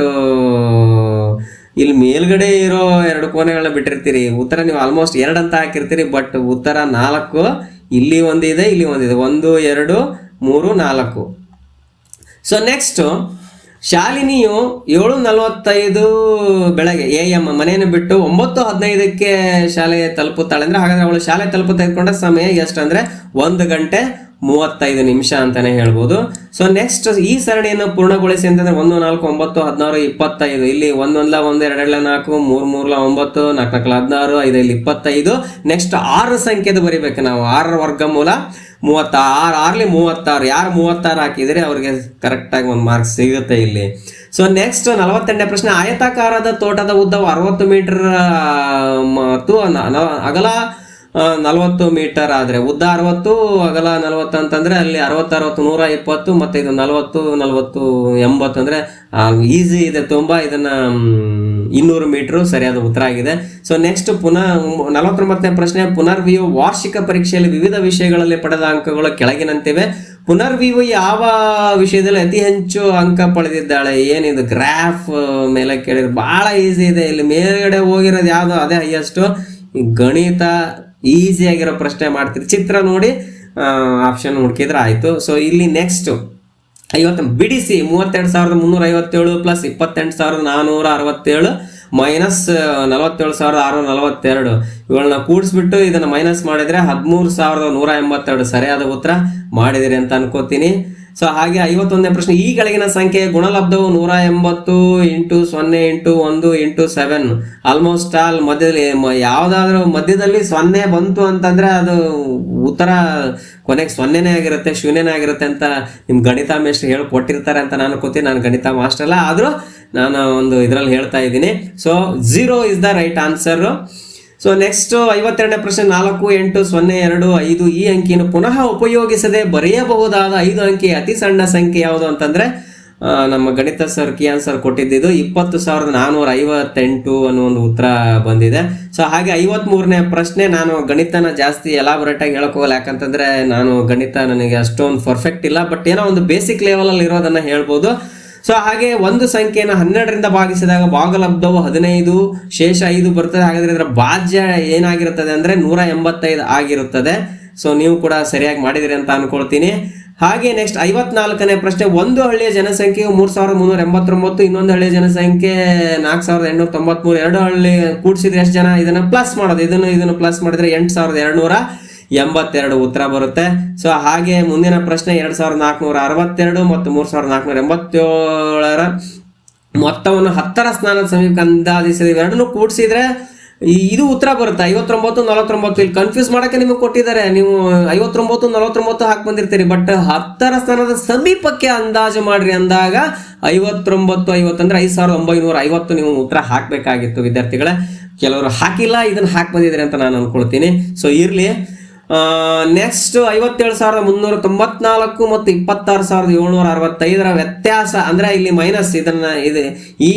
ಇಲ್ಲಿ ಮೇಲ್ಗಡೆ ಇರೋ 2 ಕೋನಗಳನ್ನ ಬಿಟ್ಟಿರ್ತೀರಿ. ಉತ್ತರ ನೀವು ಆಲ್ಮೋಸ್ಟ್ 2 ಅಂತ ಹಾಕಿರ್ತೀರಿ, ಬಟ್ ಉತ್ತರ 4. ಇಲ್ಲಿ ಒಂದಿದೆ, ಇಲ್ಲಿ ಒಂದಿದೆ, 1, 2, 3, 4. ಸೊ ನೆಕ್ಸ್ಟ್ ಶಾಲಿನಿಯು 7:45 ಬೆಳಗ್ಗೆ AM ಮನೆಯನ್ನು ಬಿಟ್ಟು 9:15 ಶಾಲೆ ತಲುಪುತ್ತಾಳೆ ಅಂದ್ರೆ ಹಾಗಾದ್ರೆ ಅವಳು ಶಾಲೆ ತೆಗೆದುಕೊಂಡ ಸಮಯ ಎಷ್ಟು ಅಂದ್ರೆ 1 ಗಂಟೆ 35 ನಿಮಿಷ ಅಂತಾನೆ ಹೇಳ್ಬೋದು. ಸೊ ನೆಕ್ಸ್ಟ್ ಈ ಸರಣಿಯನ್ನು ಪೂರ್ಣಗೊಳಿಸಿ ಅಂತಂದ್ರೆ 1, 4, 9, 16, 25. ಇಲ್ಲಿ 1, 1, 2, 2, 4, 3, 3, 9, 4, 16, 5, 25. ನೆಕ್ಸ್ಟ್ 6 ಸಂಖ್ಯೆದು ಬರಿಬೇಕು ನಾವು. 6 ವರ್ಗಮೂಲ 36, 6ಲಿ 36. ಯಾರು 36 ಹಾಕಿದ್ರೆ ಅವ್ರಿಗೆ ಕರೆಕ್ಟಾಗಿ ಒಂದು ಮಾರ್ಕ್ಸ್ ಸಿಗುತ್ತೆ ಇಲ್ಲಿ. ಸೊ ನೆಕ್ಸ್ಟ್ 48ನೇ ಪ್ರಶ್ನೆ ಆಯತಾಕಾರದ ತೋಟದ ಉದ್ದವು 60 ಮೀಟರ್ ಮತ್ತು ಅಗಲ 40 ಮೀಟರ್ ಆದ್ರೆ ಉದ್ದ 60 ಅಗಲ 40 ಅಂತಂದ್ರೆ ಅಲ್ಲಿ 60, 60, 120 ಮತ್ತೆ ಇದು 40, 40, 80 ಅಂದ್ರೆ ಈಸಿ ಇದೆ ತುಂಬಾ. ಇದನ್ನ 200 ಮೀಟರ್ ಸರಿಯಾದ ಉತ್ತರ ಆಗಿದೆ. ಸೊ ನೆಕ್ಸ್ಟ್ ಪುನಃ 49ನೇ ಪ್ರಶ್ನೆ ಪುನರ್ವಿಯು ವಾರ್ಷಿಕ ಪರೀಕ್ಷೆಯಲ್ಲಿ ವಿವಿಧ ವಿಷಯಗಳಲ್ಲಿ ಪಡೆದ ಅಂಕಗಳು ಕೆಳಗಿನಂತಿವೆ. ಪುನರ್ವಿಯು ಯಾವ ವಿಷಯದಲ್ಲಿ ಅತಿ ಹೆಚ್ಚು ಅಂಕ ಪಡೆದಿದ್ದಾಳೆ? ಏನಿದು ಗ್ರಾಫ್ ಮೇಲೆ ಕೇಳಿದ್ರೆ ಬಹಳ ಈಸಿ ಇದೆ. ಇಲ್ಲಿ ಮೇಲ್ಗಡೆ ಹೋಗಿರೋದು ಯಾವ್ದು ಅದೇ ಹೈಯೆಸ್ಟ್. ಗಣಿತ ಈಸಿ ಆಗಿರೋ ಪ್ರಶ್ನೆ ಮಾಡ್ತೀರಿ, ಚಿತ್ರ ನೋಡಿ ಆಪ್ಷನ್ ಹುಡುಕಿದ್ರೆ ಆಯ್ತು. ಸೊ ಇಲ್ಲಿ ನೆಕ್ಸ್ಟ್ 50 ಬಿಡಿಸಿ 32,357 ಪ್ಲಸ್ 28,467 ಮೈನಸ್ 47,642 ಇವುಗಳನ್ನ ಕೂಡಿಸ್ಬಿಟ್ಟು ಇದನ್ನ ಮೈನಸ್ ಮಾಡಿದ್ರೆ 13,182 ಸರಿಯಾದ ಉತ್ತರ ಮಾಡಿದಿರಿ ಅಂತ ಅನ್ಕೋತೀನಿ. ಸೊ ಹಾಗೆ 51ನೇ ಪ್ರಶ್ನೆ ಈ ಕೆಳಗಿನ ಸಂಖ್ಯೆ ಗುಣಲಬ್ಧವು 180 × 0 × 1 × 7. ಆಲ್ಮೋಸ್ಟ್ ಆಲ್ ಯಾವ್ದಾದ್ರು ಮಧ್ಯದಲ್ಲಿ 0 ಬಂತು ಅಂತಂದ್ರೆ ಅದು ಉತ್ತರ ಕೊನೆಗೆ 0ನೇ ಆಗಿರುತ್ತೆ, ಶೂನ್ಯನೇ ಆಗಿರುತ್ತೆ ಅಂತ ನಿಮ್ ಗಣಿತ ಮೇಷ್ಟ್ರು ಹೇಳ್ಕೊಟ್ಟಿರ್ತಾರೆ ಅಂತ ನಾನು ಅನ್ಕೋತೀನಿ. ನಾನು ಗಣಿತ ಮಾಸ್ಟರ್ ಅಲ್ಲ, ಆದ್ರೂ ನಾನು ಒಂದು ಇದ್ರಲ್ಲಿ ಹೇಳ್ತಾ ಇದ್ದೀನಿ. So 0 is the right answer. So next 52ನೇ ಪ್ರಶ್ನೆ 4, 8, 0, 2, 5 ಈ ಅಂಕಿಯನ್ನು ಪುನಃ ಉಪಯೋಗಿಸದೆ ಬರೆಯಬಹುದಾದ 5 ಅಂಕಿ ಅತಿ ಸಣ್ಣ ಸಂಖ್ಯೆ ಯಾವುದು ಅಂತಂದ್ರೆ ನಮ್ಮ ಗಣಿತ ಸರ್ ಕಿಯಾನ್ ಸರ್ ಕೊಟ್ಟಿದ್ದು 20,458 ಅನ್ನೋ ಒಂದು ಉತ್ತರ ಬಂದಿದೆ. ಸೊ ಹಾಗೆ 53ನೇ ಪ್ರಶ್ನೆ ನಾನು ಗಣಿತನ ಜಾಸ್ತಿ ಎಲಾಬೊರೇಟ್ ಆಗಿ ಹೇಳಕ್ ಹೋಗಲ್ಲ, ಯಾಕಂತಂದ್ರೆ ನಾನು ಗಣಿತ ನನಗೆ ಅಷ್ಟೊಂದು ಪರ್ಫೆಕ್ಟ್ ಇಲ್ಲ, ಬಟ್ ಏನೋ ಒಂದು ಬೇಸಿಕ್ ಲೆವೆಲ್ ಅಲ್ಲಿ ಇರೋದನ್ನ ಹೇಳ್ಬೋದು. ಸೊ ಹಾಗೆ ಒಂದು ಸಂಖ್ಯೆಯನ್ನು 12ರಿಂದ ಭಾಗಿಸಿದಾಗ ಭಾಗಲಬ್ಧವು 15, ಶೇಷ 5 ಬರ್ತದೆ. ಹಾಗಾದ್ರೆ ಇದರ ಭಾಜ್ಯ ಏನಾಗಿರುತ್ತದೆ ಅಂದ್ರೆ 185 ಆಗಿರುತ್ತದೆ. ಸೊ ನೀವು ಕೂಡ ಸರಿಯಾಗಿ ಮಾಡಿದಿರಿ ಅಂತ ಅನ್ಕೊಳ್ತೀನಿ. ಹಾಗೆ ನೆಕ್ಸ್ಟ್ 54ನೇ ಪ್ರಶ್ನೆ ಒಂದು ಹಳ್ಳಿಯ ಜನಸಂಖ್ಯೆಯು 3,389, ಇನ್ನೊಂದು ಹಳ್ಳಿಯ ಜನಸಂಖ್ಯೆ 4,893. 2 ಹಳ್ಳಿ ಕೂಡಿಸಿದ್ರೆ ಎಷ್ಟು ಜನ? ಇದನ್ನ ಪ್ಲಸ್ ಮಾಡೋದು, ಇದನ್ನು ಪ್ಲಸ್ ಮಾಡಿದ್ರೆ 8,282 ಉತ್ತರ ಬರುತ್ತೆ. ಸೊ ಹಾಗೆ ಮುಂದಿನ ಪ್ರಶ್ನೆ 2,462 ಮತ್ತು 3,487 ಮೊತ್ತವನ್ನು 10ರ ಸ್ಥಾನದ ಸಮೀಪ ಅಂದಾಜಿಸಿದೆ. ಇವೆರಡನ್ನು ಕೂಡಿಸಿದ್ರೆ ಇದು ಉತ್ತರ ಬರುತ್ತೆ 59, 49. ಇಲ್ಲಿ ಕನ್ಫ್ಯೂಸ್ ಮಾಡಕ್ಕೆ ನಿಮಗೆ ಕೊಟ್ಟಿದ್ದಾರೆ. ನೀವು 59, 49 ಹಾಕಿ ಬಂದಿರ್ತೀರಿ, ಬಟ್ 10ರ ಸ್ಥಾನದ ಸಮೀಪಕ್ಕೆ ಅಂದಾಜು ಮಾಡ್ರಿ ಅಂದಾಗ 59, 50 ಅಂದ್ರೆ 5,950 ನೀವು ಉತ್ತರ ಹಾಕ್ಬೇಕಾಗಿತ್ತು ವಿದ್ಯಾರ್ಥಿಗಳೇ. ಕೆಲವರು ಹಾಕಿಲ್ಲ, ಇದನ್ನ ಹಾಕಿ ಬಂದಿದ್ದಾರೆ ಅಂತ ನಾನು ಅನ್ಕೊಳ್ತೀನಿ. ಸೊ ಇರ್ಲಿ. ನೆಕ್ಸ್ಟ್ 57,394 ಮತ್ತು 26,765 ವ್ಯತ್ಯಾಸ ಅಂದ್ರೆ ಇಲ್ಲಿ ಮೈನಸ್ ಇದೆ ಈ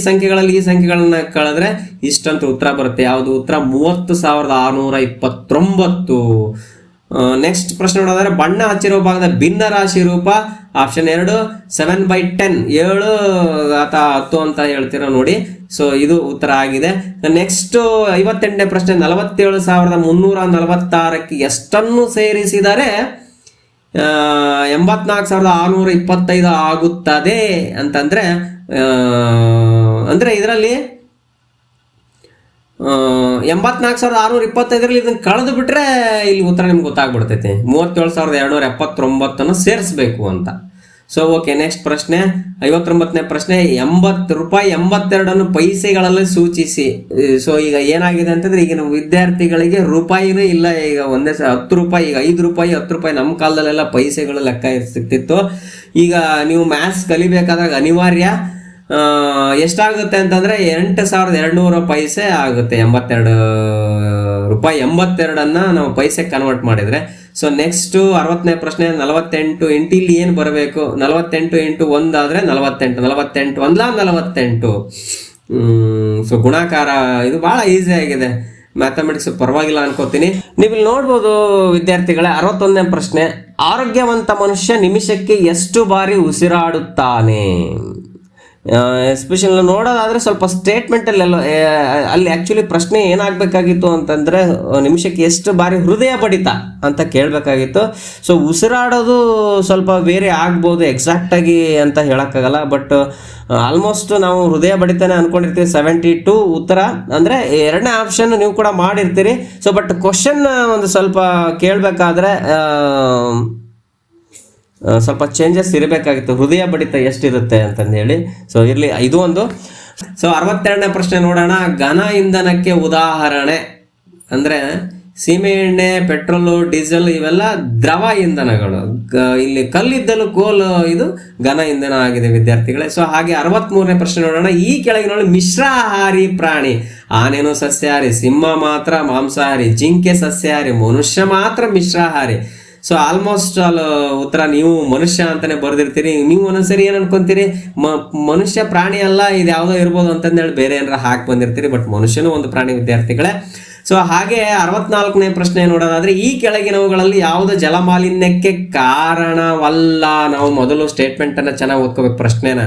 ಸಂಖ್ಯೆಗಳಲ್ಲಿ ಈ ಸಂಖ್ಯೆಗಳನ್ನ ಕಳೆದ್ರೆ ಇಷ್ಟಂತ ಉತ್ತರ ಬರುತ್ತೆ. ಯಾವುದು ಉತ್ತರ? 30,629. ನೆಕ್ಸ್ಟ್ ಪ್ರಶ್ನೆ ನೋಡೋದಾದ್ರೆ ಬಣ್ಣ ಹಚ್ಚಿರುವ ಭಾಗದ ಭಿನ್ನ ರಾಶಿ ರೂಪ. ಆಪ್ಷನ್ 2 7/10, 7/10 ಅಂತ ಹೇಳ್ತೀರಾ ನೋಡಿ. ಸೊ ಇದು ಉತ್ತರ ಆಗಿದೆ. ನೆಕ್ಸ್ಟ್ 58ನೇ ಪ್ರಶ್ನೆ 47,346ಕ್ಕೆ ಎಷ್ಟನ್ನು ಸೇರಿಸಿದರೆ 84,625 ಆಗುತ್ತದೆ ಅಂತಂದ್ರೆ ಅಂದ್ರೆ ಇದರಲ್ಲಿ 84,625 ಇದನ್ನ ಕಳೆದು ಬಿಟ್ರೆ ಇಲ್ಲಿ ಉತ್ತರ ನಿಮ್ಗೆ ಗೊತ್ತಾಗ್ಬಿಡ್ತೈತಿ. 37,279 ಸೇರಿಸ್ಬೇಕು ಅಂತ. ಸೊ ಓಕೆ, ನೆಕ್ಸ್ಟ್ ಪ್ರಶ್ನೆ 59ನೇ ಪ್ರಶ್ನೆ 80 ರೂಪಾಯಿ 82 ಪೈಸೆಗಳಲ್ಲಿ ಸೂಚಿಸಿ. ಸೊ ಈಗ ಏನಾಗಿದೆ ಅಂತಂದ್ರೆ ಈಗಿನ ವಿದ್ಯಾರ್ಥಿಗಳಿಗೆ ರೂಪಾಯಿನೂ ಇಲ್ಲ. ಈಗ ಒಂದೇ 10 ರೂಪಾಯಿ, ಈಗ 5 ರೂಪಾಯಿ 10 ರೂಪಾಯಿ ನಮ್ಮ ಕಾಲದಲ್ಲೆಲ್ಲ ಪೈಸೆಗಳು ಲೆಕ್ಕ ಸಿಗ್ತಿತ್ತು. ಈಗ ನೀವು ಮ್ಯಾಥ್ಸ್ ಕಲಿಬೇಕಾದಾಗ ಅನಿವಾರ್ಯ ಎಷ್ಟಾಗುತ್ತೆ ಅಂತಂದ್ರೆ 8,200 ಪೈಸೆ ಆಗುತ್ತೆ. 82 ರೂಪಾಯಿ 82 ನಾವು ಪೈಸೆ ಕನ್ವರ್ಟ್ ಮಾಡಿದ್ರೆ. ಸೊ ನೆಕ್ಸ್ಟ್ 60ನೇ ಪ್ರಶ್ನೆ 48 ಇಂಟು ಇಲ್ಲಿ ಏನು ಬರಬೇಕು? 48 ಇಂಟು 1 ಆದ್ರೆ 48, 48 1 48. ಸೊ ಗುಣಾಕಾರ ಇದು ಬಹಳ ಈಸಿ ಆಗಿದೆ. ಮ್ಯಾಥಮೆಟಿಕ್ಸ್ ಪರವಾಗಿಲ್ಲ ಅನ್ಕೋತೀನಿ. ನೀವು ಇಲ್ಲಿ ನೋಡ್ಬೋದು ವಿದ್ಯಾರ್ಥಿಗಳೇ. 61ನೇ ಪ್ರಶ್ನೆ ಆರೋಗ್ಯವಂತ ಮನುಷ್ಯ ನಿಮಿಷಕ್ಕೆ ಎಷ್ಟು ಬಾರಿ ಉಸಿರಾಡುತ್ತಾನೆ? ಎಸ್ಪೆಷಲಿ ನೋಡೋದಾದ್ರೆ ಸ್ವಲ್ಪ ಸ್ಟೇಟ್ಮೆಂಟಲ್ಲೆಲ್ಲ ಅಲ್ಲಿ ಆ್ಯಕ್ಚುಲಿ ಪ್ರಶ್ನೆ ಏನಾಗಬೇಕಾಗಿತ್ತು ಅಂತಂದರೆ ನಿಮಿಷಕ್ಕೆ ಎಷ್ಟು ಬಾರಿ ಹೃದಯ ಬಡಿತ ಅಂತ ಕೇಳಬೇಕಾಗಿತ್ತು. ಸೊ ಉಸಿರಾಡೋದು ಸ್ವಲ್ಪ ಬೇರೆ ಆಗ್ಬೋದು ಎಕ್ಸಾಕ್ಟಾಗಿ ಅಂತ ಹೇಳೋಕ್ಕಾಗಲ್ಲ. ಬಟ್ ಆಲ್ಮೋಸ್ಟ್ ನಾವು ಹೃದಯ ಬಡಿತಾನೆ ಅಂದ್ಕೊಂಡಿರ್ತೀವಿ. 72 ಉತ್ತರ ಅಂದರೆ 2ನೇ ಆಪ್ಷನ್ ನೀವು ಕೂಡ ಮಾಡಿರ್ತೀರಿ. ಸೊ ಬಟ್ ಕ್ವಶನ್ ಒಂದು ಸ್ವಲ್ಪ ಕೇಳಬೇಕಾದ್ರೆ ಸ್ವಲ್ಪ ಚೇಂಜಸ್ ಇರಬೇಕಾಗಿತ್ತು. ಹೃದಯ ಬಡಿತ ಎಷ್ಟಿರುತ್ತೆ ಅಂತಂದೇಳಿ. ಸೊ ಇರಲಿ, ಇದು ಒಂದು. ಸೊ 62ನೇ ಪ್ರಶ್ನೆ ನೋಡೋಣ. ಘನ ಇಂಧನಕ್ಕೆ ಉದಾಹರಣೆ ಅಂದರೆ ಸೀಮೆ ಎಣ್ಣೆ, ಪೆಟ್ರೋಲು, ಡೀಸೆಲ್ ಇವೆಲ್ಲ ದ್ರವ ಇಂಧನಗಳು. ಇಲ್ಲಿ ಕಲ್ಲಿದ್ದಲು, ಕೋಲು ಇದು ಘನ ಇಂಧನ ಆಗಿದೆ ವಿದ್ಯಾರ್ಥಿಗಳೇ. ಸೊ ಹಾಗೆ 63ನೇ ಪ್ರಶ್ನೆ ನೋಡೋಣ. ಈ ಕೆಳಗಿನ ಮಿಶ್ರಾಹಾರಿ ಪ್ರಾಣಿ. ಆನೆನು ಸಸ್ಯಾಹಾರಿ, ಸಿಂಹ ಮಾತ್ರ ಮಾಂಸಾಹಾರಿ, ಜಿಂಕೆ ಸಸ್ಯಾಹಾರಿ, ಮನುಷ್ಯ ಮಾತ್ರ ಮಿಶ್ರಾಹಾರಿ. ಸೊ ಆಲ್ಮೋಸ್ಟ್ ಉತ್ತರ ನೀವು ಮನುಷ್ಯ ಅಂತಾನೆ ಬರೆದಿರ್ತೀರಿ. ನೀವು ಒಂದೊಂದ್ಸರಿ ಏನು ಅನ್ಕೊಂತೀರಿ, ಮನುಷ್ಯ ಪ್ರಾಣಿ ಅಲ್ಲ, ಇದು ಯಾವುದೋ ಇರ್ಬೋದು ಅಂತಂದೇಳಿ ಬೇರೆ ಏನಾರ ಹಾಕಿ ಬಂದಿರ್ತೀರಿ. ಬಟ್ ಮನುಷ್ಯನೂ ಒಂದು ಪ್ರಾಣಿ ವಿದ್ಯಾರ್ಥಿಗಳೇ. ಸೊ ಹಾಗೆ 64ನೇ ಪ್ರಶ್ನೆ ನೋಡೋದಾದ್ರೆ ಈ ಕೆಳಗಿನವುಗಳಲ್ಲಿ ಯಾವುದು ಜಲಮಾಲಿನ್ಯಕ್ಕೆ ಕಾರಣವಲ್ಲ? ನಾವು ಮೊದಲು ಸ್ಟೇಟ್ಮೆಂಟನ್ನು ಚೆನ್ನಾಗಿ ಓದ್ಕೋಬೇಕು ಪ್ರಶ್ನೆನ.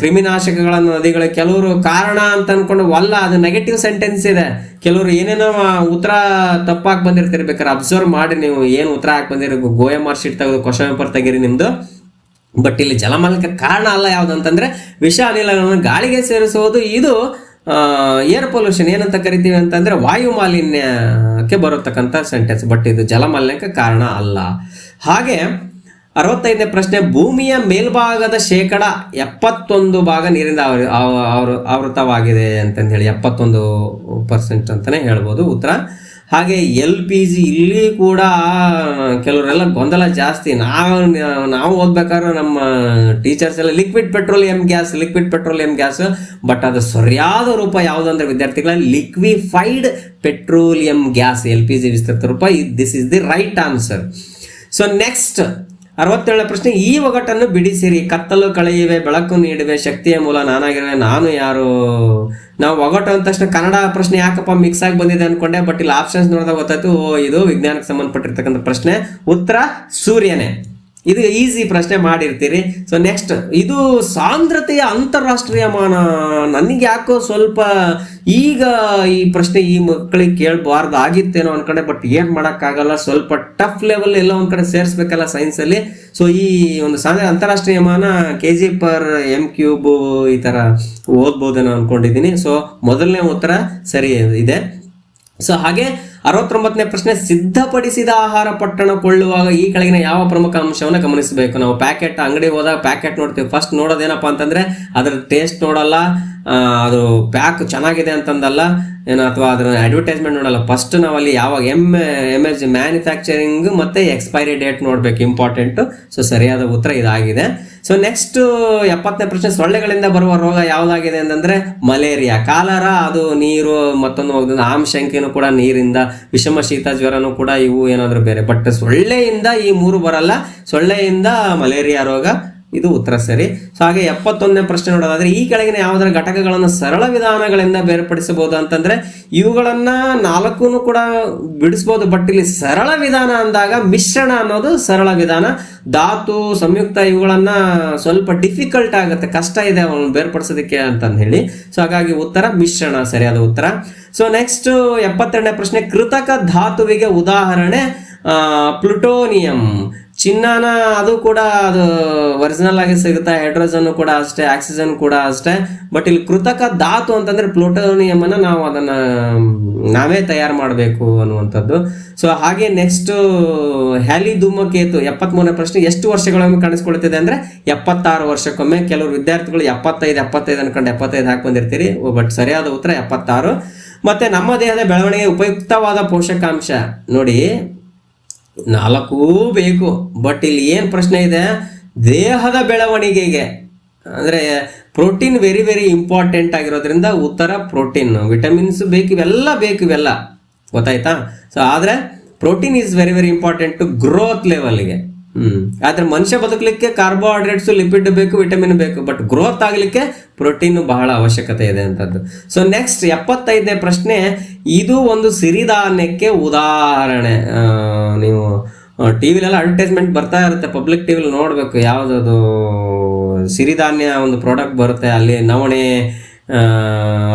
ಕ್ರಿಮಿನಾಶಕಗಳನ್ನು ನದಿಗಳು ಕೆಲವರು ಕಾರಣ ಅಂತ ಅನ್ಕೊಂಡು ವಲ್ಲ, ಅದು ನೆಗೆಟಿವ್ ಸೆಂಟೆನ್ಸ್ ಇದೆ. ಕೆಲವರು ಏನೇನೋ ಉತ್ತರ ತಪ್ಪಾಗಿ ಬಂದಿರ್ತೀರಿ. ಬೇಕಾದ್ರೆ ಅಬ್ಸರ್ವ್ ಮಾಡಿ ನೀವು ಏನು ಉತ್ತರ ಹಾಕಿ ಬಂದಿರಿ. ಗೋಯ ಮಾರ್ಕ್ ಶೀಟ್ ತೆಗೆದು ಕ್ವಶನ್ ಪೇಪರ್ ತೆಗೀರಿ ನಿಮ್ಮದು. ಬಟ್ ಇಲ್ಲಿ ಜಲಮಾಲಿನ್ಯಕ್ಕೆ ಕಾರಣ ಅಲ್ಲ ಯಾವುದಂತಂದ್ರೆ ವಿಷ ಅನಿಲಗಳನ್ನು ಗಾಳಿಗೆ ಸೇರಿಸುವುದು. ಇದು ಏರ್ ಪೊಲ್ಯೂಷನ್ ಏನಂತ ಕರಿತೀವಿ ಅಂತಂದ್ರೆ ವಾಯು ಮಾಲಿನ್ಯಕ್ಕೆ ಬರತಕ್ಕಂಥ ಸೆಂಟೆನ್ಸ್. ಬಟ್ ಇದು ಜಲಮಾಲಿನ್ಯಕ್ಕೆ ಕಾರಣ ಅಲ್ಲ. ಹಾಗೆ 65ನೇ ಪ್ರಶ್ನೆ ಭೂಮಿಯ ಮೇಲ್ಭಾಗದ 71% ನೀರಿಂದ ಆವೃತವಾಗಿದೆ ಅಂತಂದು ಹೇಳಿ 71% ಅಂತಲೇ ಹೇಳ್ಬೋದು ಉತ್ತರ. ಹಾಗೆ LPG ಇಲ್ಲಿ ಕೂಡ ಕೆಲವರೆಲ್ಲ ಗೊಂದಲ ಜಾಸ್ತಿ. ನಾವು ಓದ್ಬೇಕಾದ್ರೆ ನಮ್ಮ ಟೀಚರ್ಸ್ ಎಲ್ಲ ಲಿಕ್ವಿಡ್ ಪೆಟ್ರೋಲಿಯಂ ಗ್ಯಾಸ್. ಬಟ್ ಅದು ಸರಿಯಾದ ರೂಪ ಯಾವುದು ಅಂದರೆ ವಿದ್ಯಾರ್ಥಿಗಳ ಲಿಕ್ವಿಫೈಡ್ ಪೆಟ್ರೋಲಿಯಂ ಗ್ಯಾಸ್, LPG ವಿಸ್ತೃತ ರೂಪ. This is the right answer. So next 67ನೇ ಪ್ರಶ್ನೆ ಈ ಒಗಟನ್ನು ಬಿಡಿಸಿರಿ. ಕತ್ತಲು ಕಳೆಯುವೆ, ಬೆಳಕು ನೀಡುವೆ, ಶಕ್ತಿಯ ಮೂಲ ನಾನಾಗಿರುವೆ, ನಾನು ಯಾರು? ನಾವು ಒಗಟು ಅಂದ ತಕ್ಷಣ ಕನ್ನಡ ಪ್ರಶ್ನೆ ಯಾಕಪ್ಪ ಮಿಕ್ಸ್ ಆಗಿ ಬಂದಿದೆ ಅನ್ಕೊಂಡೆ. ಬಟ್ ಇಲ್ಲಿ ಆಪ್ಷನ್ಸ್ ನೋಡಿದಾಗ ಗೊತ್ತಾಯ್ತು, ಇದು ವಿಜ್ಞಾನಕ್ಕೆ ಸಂಬಂಧಪಟ್ಟಿರ್ತಕ್ಕಂಥ ಪ್ರಶ್ನೆ. ಉತ್ತರ ಸೂರ್ಯನೇ. ಇದು ಈಸಿ ಪ್ರಶ್ನೆ ಮಾಡಿರ್ತೀರಿ. ಸೊ ನೆಕ್ಸ್ಟ್ ಇದು ಸಾಂದ್ರತೆಯ ಅಂತಾರಾಷ್ಟ್ರೀಯ ಮಾನ. ನನಗೆ ಯಾಕೋ ಸ್ವಲ್ಪ ಈಗ ಈ ಪ್ರಶ್ನೆ ಈ ಮಕ್ಕಳಿಗೆ ಕೇಳಬಾರ್ದು ಆಗಿತ್ತೇನೋ ಅನ್ಕೊಂಡೆ. ಬಟ್ ಏನು ಮಾಡೋಕ್ಕಾಗಲ್ಲ, ಸ್ವಲ್ಪ ಟಫ್ ಲೆವೆಲ್ ಎಲ್ಲ ಒಂದು ಕಡೆ ಸೇರಿಸ್ಬೇಕಲ್ಲ ಸೈನ್ಸಲ್ಲಿ. ಸೊ ಈ ಒಂದು ಅಂತಾರಾಷ್ಟ್ರೀಯ ಮಾನ kg/m³ ಈ ಥರ ಓದ್ಬೋದೇನೋ ಅಂದ್ಕೊಂಡಿದ್ದೀನಿ. ಸೊ ಮೊದಲನೇ ಉತ್ತರ ಸರಿ ಇದೆ. ಸೊ ಹಾಗೆ 69ನೇ ಪ್ರಶ್ನೆ ಸಿದ್ಧಪಡಿಸಿದ ಆಹಾರ ಪೊಟ್ಟಣ ಕೊಳ್ಳುವಾಗ ಈ ಕೆಳಗಿನ ಯಾವ ಪ್ರಮುಖ ಅಂಶವನ್ನು ಗಮನಿಸಬೇಕು? ನಾವು ಅಂಗಡಿ ಹೋದಾಗ ಪ್ಯಾಕೆಟ್ ನೋಡ್ತೀವಿ. ಫಸ್ಟ್ ನೋಡೋದೇನಪ್ಪ ಅಂತಂದ್ರೆ ಅದರ ಟೇಸ್ಟ್ ನೋಡಲ್ಲ, ಅದು ಪ್ಯಾಕ್ ಚೆನ್ನಾಗಿದೆ ಅಂತಂದಲ್ಲ ಏನೋ, ಅಥವಾ ಅದರ ಅಡ್ವರ್ಟೈಸ್ಮೆಂಟ್ ನೋಡಲ್ಲ. ಫಸ್ಟ್ ನಾವಲ್ಲಿ ಯಾವಾಗ MSG ಮ್ಯಾನುಫ್ಯಾಕ್ಚರಿಂಗ್ ಮತ್ತು ಎಕ್ಸ್ಪೈರಿ ಡೇಟ್ ನೋಡಬೇಕು, ಇಂಪಾರ್ಟೆಂಟು. ಸೊ ಸರಿಯಾದ ಉತ್ತರ ಇದಾಗಿದೆ. ಸೊ ನೆಕ್ಸ್ಟ್ 70ನೇ ಪ್ರಶ್ನೆ, ಸೊಳ್ಳೆಗಳಿಂದ ಬರುವ ರೋಗ ಯಾವುದಾಗಿದೆ ಅಂತಂದರೆ ಮಲೇರಿಯಾ. ಕಾಲರ ಅದು ನೀರು, ಮತ್ತೊಂದು ಆಮಶಂಕೆನೂ ಕೂಡ ನೀರಿಂದ, ವಿಷಮ ಶೀತ ಜ್ವರನೂ ಕೂಡ ಇವು ಏನಾದರೂ ಬೇರೆ. ಬಟ್ ಸೊಳ್ಳೆಯಿಂದ ಈ 3 ಬರಲ್ಲ, ಸೊಳ್ಳೆಯಿಂದ ಮಲೇರಿಯಾ ರೋಗ, ಇದು ಉತ್ತರ ಸರಿ. ಸೊ ಹಾಗೆ 71ನೇ ಪ್ರಶ್ನೆ ನೋಡೋದಾದ್ರೆ, ಈ ಕೆಳಗಿನ ಯಾವುದರ ಘಟಕಗಳನ್ನು ಸರಳ ವಿಧಾನಗಳಿಂದ ಬೇರ್ಪಡಿಸಬಹುದು ಅಂತಂದ್ರೆ ಇವುಗಳನ್ನ 4 ಕೂಡ ಬಿಡಿಸ್ಬೋದು. ಬಟ್ ಇಲ್ಲಿ ಸರಳ ವಿಧಾನ ಅಂದಾಗ ಮಿಶ್ರಣ ಅನ್ನೋದು ಸರಳ ವಿಧಾನ. ಧಾತು, ಸಂಯುಕ್ತ ಇವುಗಳನ್ನ ಸ್ವಲ್ಪ ಡಿಫಿಕಲ್ಟ್ ಆಗುತ್ತೆ, ಕಷ್ಟ ಇದೆ ಅವನು ಬೇರ್ಪಡಿಸೋದಕ್ಕೆ ಅಂತಂದು ಹೇಳಿ. ಸೊ ಹಾಗಾಗಿ ಉತ್ತರ ಮಿಶ್ರಣ ಸರಿಯಾದ ಉತ್ತರ. ಸೊ ನೆಕ್ಸ್ಟ್ 72ನೇ ಪ್ರಶ್ನೆ, ಕೃತಕ ಧಾತುವಿಗೆ ಉದಾಹರಣೆ ಪ್ಲುಟೋನಿಯಂ. ಚಿನ್ನನ ಅದು ಕೂಡ ಅದು ಒರಿಜಿನಲ್ ಆಗಿ ಸಿಗುತ್ತೆ, ಹೈಡ್ರೋಜನ್ ಕೂಡ ಅಷ್ಟೇ, ಆಕ್ಸಿಜನ್ ಕೂಡ ಅಷ್ಟೇ. ಬಟ್ ಇಲ್ಲಿ ಕೃತಕ ಧಾತು ಅಂತಂದ್ರೆ ಪ್ಲುಟೋನಿಯಂ ಅನ್ನ ನಾವು ಅದನ್ನ ನಾವೇ ತಯಾರು ಮಾಡಬೇಕು ಅನ್ನುವಂಥದ್ದು. ಸೊ ಹಾಗೆ ನೆಕ್ಸ್ಟ್ ಹ್ಯಾಲಿ ಧೂಮಕೇತು 73ನೇ ಪ್ರಶ್ನೆ, ಎಷ್ಟು ವರ್ಷಗಳೊಮ್ಮೆ ಕಾಣಿಸ್ಕೊಳ್ತಿದೆ ಅಂದ್ರೆ 76 ವರ್ಷಕ್ಕೊಮ್ಮೆ. ಕೆಲವರು ವಿದ್ಯಾರ್ಥಿಗಳು 75 ಅನ್ಕೊಂಡು 75 ಹಾಕಿ ಬಂದಿರ್ತೀರಿ, ಬಟ್ ಸರಿಯಾದ ಉತ್ತರ 76. ಮತ್ತೆ ನಮ್ಮ ದೇಹದ ಬೆಳವಣಿಗೆ ಉಪಯುಕ್ತವಾದ ಪೋಷಕಾಂಶ ನೋಡಿ 4 ಬೇಕು. ಬಟ್ ಇಲ್ಲಿ ಏನು ಪ್ರಶ್ನೆ ಇದೆ, ದೇಹದ ಬೆಳವಣಿಗೆಗೆ ಅಂದರೆ ಪ್ರೋಟೀನ್ ವೆರಿ ವೆರಿ ಇಂಪಾರ್ಟೆಂಟ್ ಆಗಿರೋದ್ರಿಂದ ಉತ್ತರ ಪ್ರೋಟೀನ್. ವಿಟಮಿನ್ಸ್ ಬೇಕು, ಇವೆಲ್ಲ ಗೊತ್ತಾಯ್ತಾ. ಸೊ ಆದರೆ protein is very very important to growth ಲೆವೆಲ್ಗೆ. ಆದರೆ ಮನುಷ್ಯ ಬದುಕಲಿಕ್ಕೆ ಕಾರ್ಬೋಹೈಡ್ರೇಟ್ಸ್, ಲಿಪಿಡ್ ಬೇಕು, ವಿಟಮಿನ್ ಬೇಕು. ಬಟ್ ಗ್ರೋತ್ ಆಗಲಿಕ್ಕೆ ಪ್ರೋಟೀನ್ ಬಹಳ ಅವಶ್ಯಕತೆ ಇದೆ ಅಂತದ್ದು. ಸೊ ನೆಕ್ಸ್ಟ್ 75ನೇ ಪ್ರಶ್ನೆ, ಇದು ಒಂದು ಸಿರಿಧಾನ್ಯಕ್ಕೆ ಉದಾಹರಣೆ. ನೀವು ಟಿವಿಲೆಲ್ಲ ಅಡ್ವರ್ಟೈಸ್ಮೆಂಟ್ ಬರ್ತಾ ಇರುತ್ತೆ, ಪಬ್ಲಿಕ್ ಟಿವಿಲಿ ನೋಡಬೇಕು, ಯಾವುದದು ಸಿರಿಧಾನ್ಯ ಒಂದು ಪ್ರಾಡಕ್ಟ್ ಬರುತ್ತೆ, ಅಲ್ಲಿ ನವಣೆ,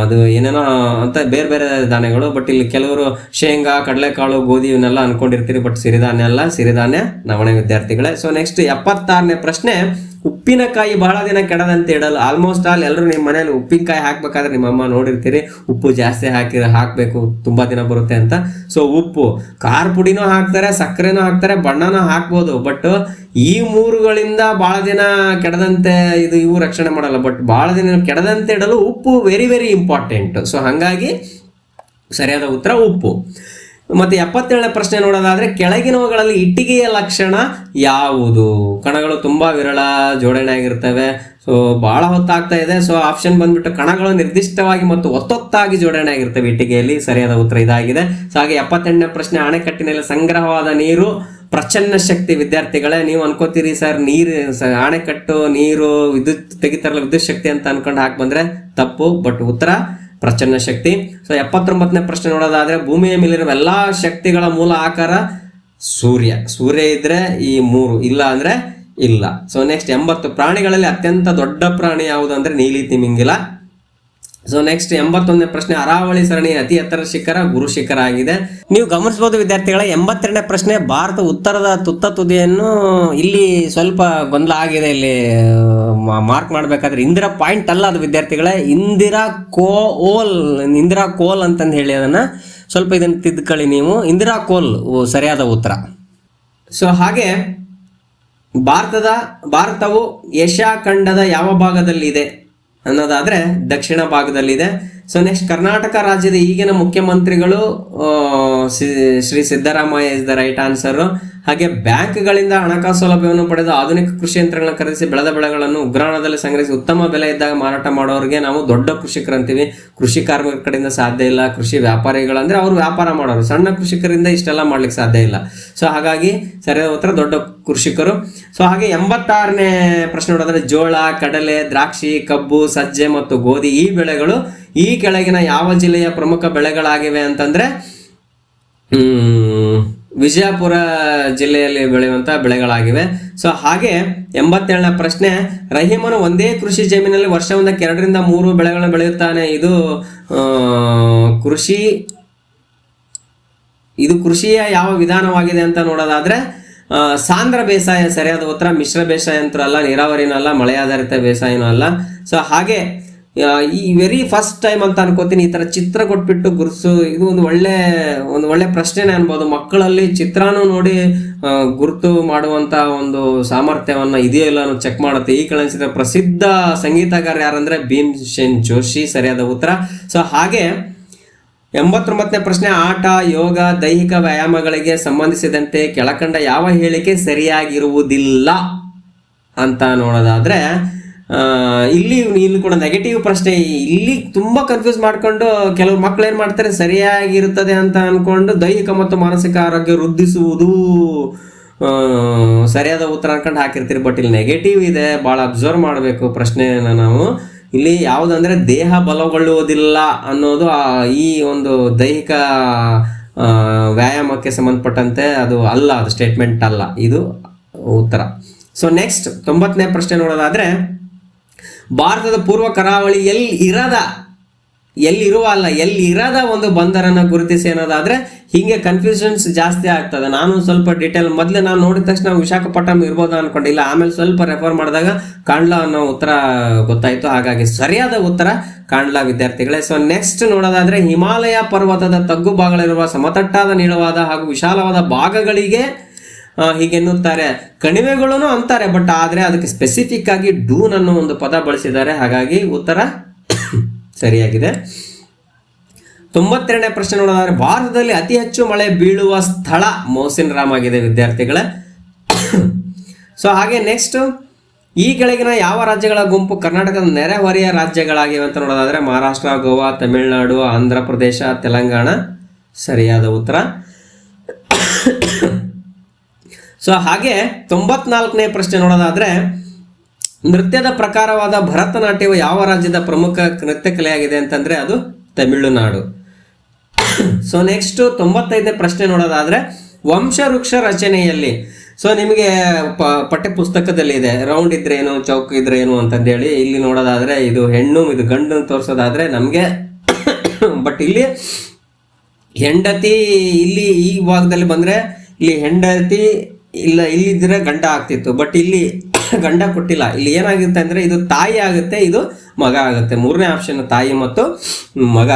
ಅದು ಏನೇನೋ ಅಂತ ಬೇರೆ ಬೇರೆ ಧಾನ್ಯಗಳು. ಬಟ್ ಇಲ್ಲಿ ಕೆಲವರು ಶೇಂಗಾ, ಕಡಲೆಕಾಳು, ಗೋಧಿ ಇವನ್ನೆಲ್ಲ ಅನ್ಕೊಂಡಿರ್ತೀರಿ. ಬಟ್ ಸಿರಿಧಾನ್ಯ ಅಲ್ಲ, ಸಿರಿಧಾನ್ಯ ನವಣೆ ವಿದ್ಯಾರ್ಥಿಗಳೇ. ಸೊ ನೆಕ್ಸ್ಟ್ 76ನೇ ಪ್ರಶ್ನೆ, ಉಪ್ಪಿನಕಾಯಿ ಬಹಳ ದಿನ ಕೆಡದಂತೆ ಇಡಲು. ಆಲ್ಮೋಸ್ಟ್ ಆಲ್ ಎಲ್ಲರೂ ನಿಮ್ಮ ಮನೇಲಿ ಉಪ್ಪಿನಕಾಯಿ ಹಾಕ್ಬೇಕಾದ್ರೆ ನಿಮ್ಮಮ್ಮ ನೋಡಿರ್ತೀರಿ, ಉಪ್ಪು ಜಾಸ್ತಿ ಹಾಕಬೇಕು, ತುಂಬ ದಿನ ಬರುತ್ತೆ ಅಂತ. ಸೊ ಉಪ್ಪು, ಖಾರ ಪುಡಿನೂ ಹಾಕ್ತಾರೆ, ಸಕ್ಕರೆನೂ ಹಾಕ್ತಾರೆ, ಬಣ್ಣನೂ ಹಾಕ್ಬೋದು. ಬಟ್ ಈ 3ಗಳಿಂದ ಭಾಳ ದಿನ ಕೆಡದಂತೆ ಇವು ರಕ್ಷಣೆ ಮಾಡಲ್ಲ. ಬಟ್ ಭಾಳ ದಿನ ಕೆಡದಂತೆ ಇಡಲು ಉಪ್ಪು ವೆರಿ ವೆರಿ ಇಂಪಾರ್ಟೆಂಟ್. ಸೊ ಹಾಗಾಗಿ ಸರಿಯಾದ ಉತ್ತರ ಉಪ್ಪು. ಮತ್ತು 77ನೇ ಪ್ರಶ್ನೆ ನೋಡೋದಾದ್ರೆ, ಕೆಳಗಿನವುಗಳಲ್ಲಿ ಇಟ್ಟಿಗೆಯ ಲಕ್ಷಣ ಯಾವುದು? ಕಣಗಳು ತುಂಬ ವಿರಳ ಜೋಡಣೆ ಆಗಿರ್ತವೆ. ಸೊ ಭಾಳ ಹೊತ್ತಾಗ್ತಾ ಇದೆ. ಸೊ ಆಪ್ಷನ್ ಬಂದ್ಬಿಟ್ಟು ಕಣಗಳು ನಿರ್ದಿಷ್ಟವಾಗಿ ಮತ್ತು ಒತ್ತೊತ್ತಾಗಿ ಜೋಡಣೆ ಆಗಿರ್ತವೆ ಇಟ್ಟಿಗೆಯಲ್ಲಿ. ಸರಿಯಾದ ಉತ್ತರ ಇದಾಗಿದೆ. ಸೊ ಹಾಗೆ 78ನೇ ಪ್ರಶ್ನೆ, ಅಣೆಕಟ್ಟಿನಲ್ಲಿ ಸಂಗ್ರಹವಾದ ನೀರು ಪ್ರಚನ್ನ ಶಕ್ತಿ. ವಿದ್ಯಾರ್ಥಿಗಳೇ, ನೀವು ಅನ್ಕೋತೀರಿ ಸರ್ ನೀರು ಅಣೆಕಟ್ಟು ನೀರು ವಿದ್ಯುತ್ ತೆಗಿತಾರಲ್ಲ ವಿದ್ಯುತ್ ಶಕ್ತಿ ಅಂತ ಅನ್ಕೊಂಡು ಹಾಕಿ ಬಂದ್ರೆ ತಪ್ಪು. ಬಟ್ ಉತ್ತರ ಪ್ರಚನ್ನ ಶಕ್ತಿ. ಸೊ 79ನೇ ಪ್ರಶ್ನೆ ನೋಡೋದಾದ್ರೆ, ಭೂಮಿಯ ಮೇಲಿರುವ ಎಲ್ಲಾ ಶಕ್ತಿಗಳ ಮೂಲ ಆಕಾರ ಸೂರ್ಯ ಇದ್ರೆ ಈ 3, ಇಲ್ಲ ಅಂದ್ರೆ ಇಲ್ಲ. ಸೊ ನೆಕ್ಸ್ಟ್ 80, ಪ್ರಾಣಿಗಳಲ್ಲಿ ಅತ್ಯಂತ ದೊಡ್ಡ ಪ್ರಾಣಿ ಯಾವುದು ಅಂದ್ರೆ ನೀಲಿ ತಿಮಿಂಗಿಲ. ಸೊ ನೆಕ್ಸ್ಟ್ 81ನೇ ಪ್ರಶ್ನೆ, ಅರಾವಳಿ ಸರಣಿ ಅತಿ ಎತ್ತರ ಶಿಖರ ಗುರು ಶಿಖರ ಆಗಿದೆ. ನೀವು ಗಮನಿಸಬಹುದು ವಿದ್ಯಾರ್ಥಿಗಳ 82ನೇ ಪ್ರಶ್ನೆ, ಭಾರತ ಉತ್ತರದ ತುತ್ತ ತುದಿಯನ್ನು ಇಲ್ಲಿ ಸ್ವಲ್ಪ ಗೊಂದಲ ಆಗಿದೆ. ಇಲ್ಲಿ ಮಾರ್ಕ್ ಮಾಡಬೇಕಾದ್ರೆ ಇಂದಿರಾ ಪಾಯಿಂಟ್ ಅಲ್ಲ ಅದು ವಿದ್ಯಾರ್ಥಿಗಳೇ, ಇಂದಿರಾ ಕೋಲ್ ಅಂತಂದು ಹೇಳಿ ಅದನ್ನ ಸ್ವಲ್ಪ ಇದನ್ನು ತಿದ್ಕೊಳ್ಳಿ ನೀವು. ಇಂದಿರಾ ಕೋಲ್ ಸರಿಯಾದ ಉತ್ತರ. ಸೊ ಹಾಗೆ ಭಾರತವು ಏಷ್ಯಾ ಖಂಡದ ಯಾವ ಭಾಗದಲ್ಲಿದೆ ಅನ್ನೋದಾದ್ರೆ ದಕ್ಷಿಣ ಭಾಗದಲ್ಲಿದೆ. ಸೊ ನೆಕ್ಸ್ಟ್, ಕರ್ನಾಟಕ ರಾಜ್ಯದ ಈಗಿನ ಮುಖ್ಯಮಂತ್ರಿಗಳು Shri Siddaramaiah is the right answer. ಹಾಗೆ ಬ್ಯಾಂಕ್ಗಳಿಂದ ಹಣಕಾಸು ಸೌಲಭ್ಯವನ್ನು ಪಡೆದು ಆಧುನಿಕ ಕೃಷಿ ಯಂತ್ರಗಳನ್ನು ಖರೀದಿಸಿ ಬೆಳೆದ ಬೆಳೆಗಳನ್ನು ಉಗ್ರಾಣದಲ್ಲಿ ಸಂಗ್ರಹಿಸಿ ಉತ್ತಮ ಬೆಲೆ ಇದ್ದಾಗ ಮಾರಾಟ ಮಾಡೋರಿಗೆ ನಾವು ದೊಡ್ಡ ಕೃಷಿಕರು ಅಂತೀವಿ. ಕೃಷಿ ಕಾರ್ಮಿಕರ ಕಡೆಯಿಂದ ಸಾಧ್ಯ ಇಲ್ಲ. ಕೃಷಿ ವ್ಯಾಪಾರಿಗಳಂದ್ರೆ ಅವರು ವ್ಯಾಪಾರ ಮಾಡೋರು, ಸಣ್ಣ ಕೃಷಿಕರಿಂದ ಇಷ್ಟೆಲ್ಲ ಮಾಡ್ಲಿಕ್ಕೆ ಸಾಧ್ಯ ಇಲ್ಲ. ಸೊ ಹಾಗಾಗಿ ಸರಿಯಾದ ಉತ್ತರ ದೊಡ್ಡ ಕೃಷಿಕರು. ಸೊ ಹಾಗೆ 86ನೇ ಪ್ರಶ್ನೆ ನೋಡಿದ್ರೆ, ಜೋಳ, ಕಡಲೆ, ದ್ರಾಕ್ಷಿ, ಕಬ್ಬು, ಸಜ್ಜೆ ಮತ್ತು ಗೋಧಿ ಈ ಬೆಳೆಗಳು ಈ ಕೆಳಗಿನ ಯಾವ ಜಿಲ್ಲೆಯ ಪ್ರಮುಖ ಬೆಳೆಗಳಾಗಿವೆ ಅಂತಂದ್ರೆ ವಿಜಯಪುರ ಜಿಲ್ಲೆಯಲ್ಲಿ ಬೆಳೆಯುವಂತಹ ಬೆಳೆಗಳಾಗಿವೆ. ಸೊ ಹಾಗೆ 87ನೇ ಪ್ರಶ್ನೆ, ರಹೀಮನು ಒಂದೇ ಕೃಷಿ ಜಮೀನಲ್ಲಿ ವರ್ಷವೊಂದಕ್ಕೆ 2 ರಿಂದ 3 ಬೆಳೆಗಳನ್ನು ಬೆಳೆಯುತ್ತಾನೆ. ಇದು ಕೃಷಿಯ ಯಾವ ವಿಧಾನವಾಗಿದೆ ಅಂತ ನೋಡೋದಾದ್ರೆ ಸಾಂದ್ರ ಬೇಸಾಯ ಸರಿಯಾದ ಉತ್ತರ. ಮಿಶ್ರ ಬೇಸಾಯ ಅಂತೂ ಅಲ್ಲ, ನೀರಾವರಿನೂ ಅಲ್ಲ, ಮಳೆ ಆಧಾರಿತ ಬೇಸಾಯನೂ ಅಲ್ಲ. ಸೊ ಹಾಗೆ ಈ ವೆರಿ ಫಸ್ಟ್ ಟೈಮ್ ಅಂತ ಅನ್ಕೋತೀನಿ ಈ ತರ ಚಿತ್ರ ಕೊಟ್ಬಿಟ್ಟು ಗುರುಸು, ಇದು ಒಂದು ಒಳ್ಳೆ ಪ್ರಶ್ನೆನೇ ಅನ್ಬೋದು. ಮಕ್ಕಳಲ್ಲಿ ಚಿತ್ರಾನು ನೋಡಿ ಗುರುತು ಮಾಡುವಂತ ಒಂದು ಸಾಮರ್ಥ್ಯವನ್ನ ಇದೆಯೋ ಇಲ್ಲ ಅನ್ನೋ ಚೆಕ್ ಮಾಡುತ್ತೆ. ಈ ಕೆಳಗಿನ ಪ್ರಸಿದ್ಧ ಸಂಗೀತಗಾರ ಯಾರಂದ್ರೆ ಭೀಮ್ಸೇನ್ ಜೋಶಿ ಸರಿಯಾದ ಉತ್ತರ. ಸೊ ಹಾಗೆ 89ನೇ ಪ್ರಶ್ನೆ, ಆಟ, ಯೋಗ, ದೈಹಿಕ ವ್ಯಾಯಾಮಗಳಿಗೆ ಸಂಬಂಧಿಸಿದಂತೆ ಕೆಳಕಂಡ ಯಾವ ಹೇಳಿಕೆ ಸರಿಯಾಗಿರುವುದಿಲ್ಲ ಅಂತ ನೋಡೋದಾದ್ರೆ ಇಲ್ಲಿ ಕೂಡ ನೆಗೆಟಿವ್ ಪ್ರಶ್ನೆ. ಇಲ್ಲಿ ತುಂಬಾ ಕನ್ಫ್ಯೂಸ್ ಮಾಡ್ಕೊಂಡು ಕೆಲವು ಮಕ್ಳು ಏನ್ ಮಾಡ್ತಾರೆ, ಸರಿಯಾಗಿರುತ್ತದೆ ಅಂತ ಅನ್ಕೊಂಡು ದೈಹಿಕ ಮತ್ತು ಮಾನಸಿಕ ಆರೋಗ್ಯ ವೃದ್ಧಿಸುವುದು ಸರಿಯಾದ ಉತ್ತರ ಅನ್ಕೊಂಡು ಹಾಕಿರ್ತೀರಿ. ಬಟ್ ಇಲ್ಲಿ ನೆಗೆಟಿವ್ ಇದೆ, ಬಹಳ ಅಬ್ಸರ್ವ್ ಮಾಡಬೇಕು ಪ್ರಶ್ನೆನ ನಾವು. ಇಲ್ಲಿ ಯಾವುದಂದ್ರೆ ದೇಹ ಬಲಗೊಳ್ಳುವುದಿಲ್ಲ ಅನ್ನೋದು ಈ ಒಂದು ದೈಹಿಕ ವ್ಯಾಯಾಮಕ್ಕೆ ಸಂಬಂಧಪಟ್ಟಂತೆ ಅದು ಅಲ್ಲ, ಅದು ಸ್ಟೇಟ್ಮೆಂಟ್ ಅಲ್ಲ, ಇದು ಉತ್ತರ. ಸೊ ನೆಕ್ಸ್ಟ್ 90ನೇ ಪ್ರಶ್ನೆ ನೋಡೋದಾದ್ರೆ, ಭಾರತದ ಪೂರ್ವ ಕರಾವಳಿ ಎಲ್ಲಿರದ ಒಂದು ಬಂದರನ್ನು ಗುರುತಿಸಿ ಅನ್ನೋದಾದ್ರೆ ಹಿಂಗೆ ಕನ್ಫ್ಯೂಷನ್ಸ್ ಜಾಸ್ತಿ ಆಗ್ತದೆ. ನಾನು ಸ್ವಲ್ಪ ಡೀಟೇಲ್ ಮೊದಲೇ ನಾನು ನೋಡಿದ ತಕ್ಷಣ ವಿಶಾಖಪಟ್ಟಣಂ ಇರ್ಬೋದು ಅನ್ಕೊಂಡಿಲ್ಲ, ಆಮೇಲೆ ಸ್ವಲ್ಪ ರೆಫರ್ ಮಾಡಿದಾಗ ಕಾಂಡ್ಲಾ ಅನ್ನೋ ಉತ್ತರ ಗೊತ್ತಾಯ್ತು. ಹಾಗಾಗಿ ಸರಿಯಾದ ಉತ್ತರ ಕಾಂಡ್ಲಾ ವಿದ್ಯಾರ್ಥಿಗಳೇ. ಸೊ ನೆಕ್ಸ್ಟ್ ನೋಡೋದಾದ್ರೆ, ಹಿಮಾಲಯ ಪರ್ವತದ ತಗ್ಗು ಭಾಗಗಳಿರುವ ಸಮತಟ್ಟಾದ ನೀಳವಾದ ಹಾಗೂ ವಿಶಾಲವಾದ ಭಾಗಗಳಿಗೆ ಹೀಗೆನ್ನುತ್ತಾರೆ. ಕಣಿವೆಗಳು ಅಂತಾರೆ, ಬಟ್ ಆದ್ರೆ ಅದಕ್ಕೆ ಸ್ಪೆಸಿಫಿಕ್ ಆಗಿ ಡೂನ್ ಅನ್ನೋ ಒಂದು ಪದ ಬಳಸಿದ್ದಾರೆ. ಹಾಗಾಗಿ ಉತ್ತರ ಸರಿಯಾಗಿದೆ. 92ನೇ ಪ್ರಶ್ನೆ ನೋಡೋದಾದ್ರೆ, ಭಾರತದಲ್ಲಿ ಅತಿ ಹೆಚ್ಚು ಮಳೆ ಬೀಳುವ ಸ್ಥಳ ಮೌಸಿನ್ ರಾಮ್ ಆಗಿದೆ ವಿದ್ಯಾರ್ಥಿಗಳೇ. ಸೊ ಹಾಗೆ ನೆಕ್ಸ್ಟ್, ಈ ಕೆಳಗಿನ ಯಾವ ರಾಜ್ಯಗಳ ಗುಂಪು ಕರ್ನಾಟಕದ ನೆರೆಹೊರೆಯ ರಾಜ್ಯಗಳಾಗಿವೆ ಅಂತ ನೋಡೋದಾದ್ರೆ ಮಹಾರಾಷ್ಟ್ರ, ಗೋವಾ, ತಮಿಳುನಾಡು, ಆಂಧ್ರ ಪ್ರದೇಶ, ತೆಲಂಗಾಣ ಸರಿಯಾದ ಉತ್ತರ. ಸೊ ಹಾಗೆ 94ನೇ ಪ್ರಶ್ನೆ ನೋಡೋದಾದ್ರೆ, ನೃತ್ಯದ ಪ್ರಕಾರವಾದ ಭರತನಾಟ್ಯವು ಯಾವ ರಾಜ್ಯದ ಪ್ರಮುಖ ನೃತ್ಯ ಕಲೆಯಾಗಿದೆ ಅಂತಂದ್ರೆ ಅದು ತಮಿಳುನಾಡು. ಸೊ ನೆಕ್ಸ್ಟ್ 95ನೇ ಪ್ರಶ್ನೆ ನೋಡೋದಾದ್ರೆ, ವಂಶವೃಕ್ಷ ರಚನೆಯಲ್ಲಿ, ಸೊ ನಿಮಗೆ ಪಠ್ಯ ಪುಸ್ತಕದಲ್ಲಿ ಇದೆ ರೌಂಡ್ ಇದ್ರೇನು ಚೌಕ್ ಇದ್ರೇನು ಅಂತಂದೇಳಿ. ಇಲ್ಲಿ ನೋಡೋದಾದ್ರೆ ಇದು ಹೆಣ್ಣು ಇದು ಗಂಡು ತೋರಿಸೋದಾದ್ರೆ ನಮಗೆ ಬಟ್ ಇಲ್ಲಿ ಹೆಂಡತಿ, ಇಲ್ಲಿ ಈ ಭಾಗದಲ್ಲಿ ಬಂದ್ರೆ ಇಲ್ಲಿ ಹೆಂಡತಿ ಇಲ್ಲ, ಇಲ್ಲಿದ್ರೆ ಗಂಡ ಆಗ್ತಿತ್ತು, ಬಟ್ ಇಲ್ಲಿ ಗಂಡ ಕೊಟ್ಟಿಲ್ಲ. ಇಲ್ಲಿ ಏನಾಗುತ್ತೆ ಅಂದ್ರೆ ಇದು ತಾಯಿ ಆಗುತ್ತೆ, ಇದು ಮಗ ಆಗುತ್ತೆ. 3ನೇ ಆಪ್ಷನ್ ತಾಯಿ ಮತ್ತು ಮಗ.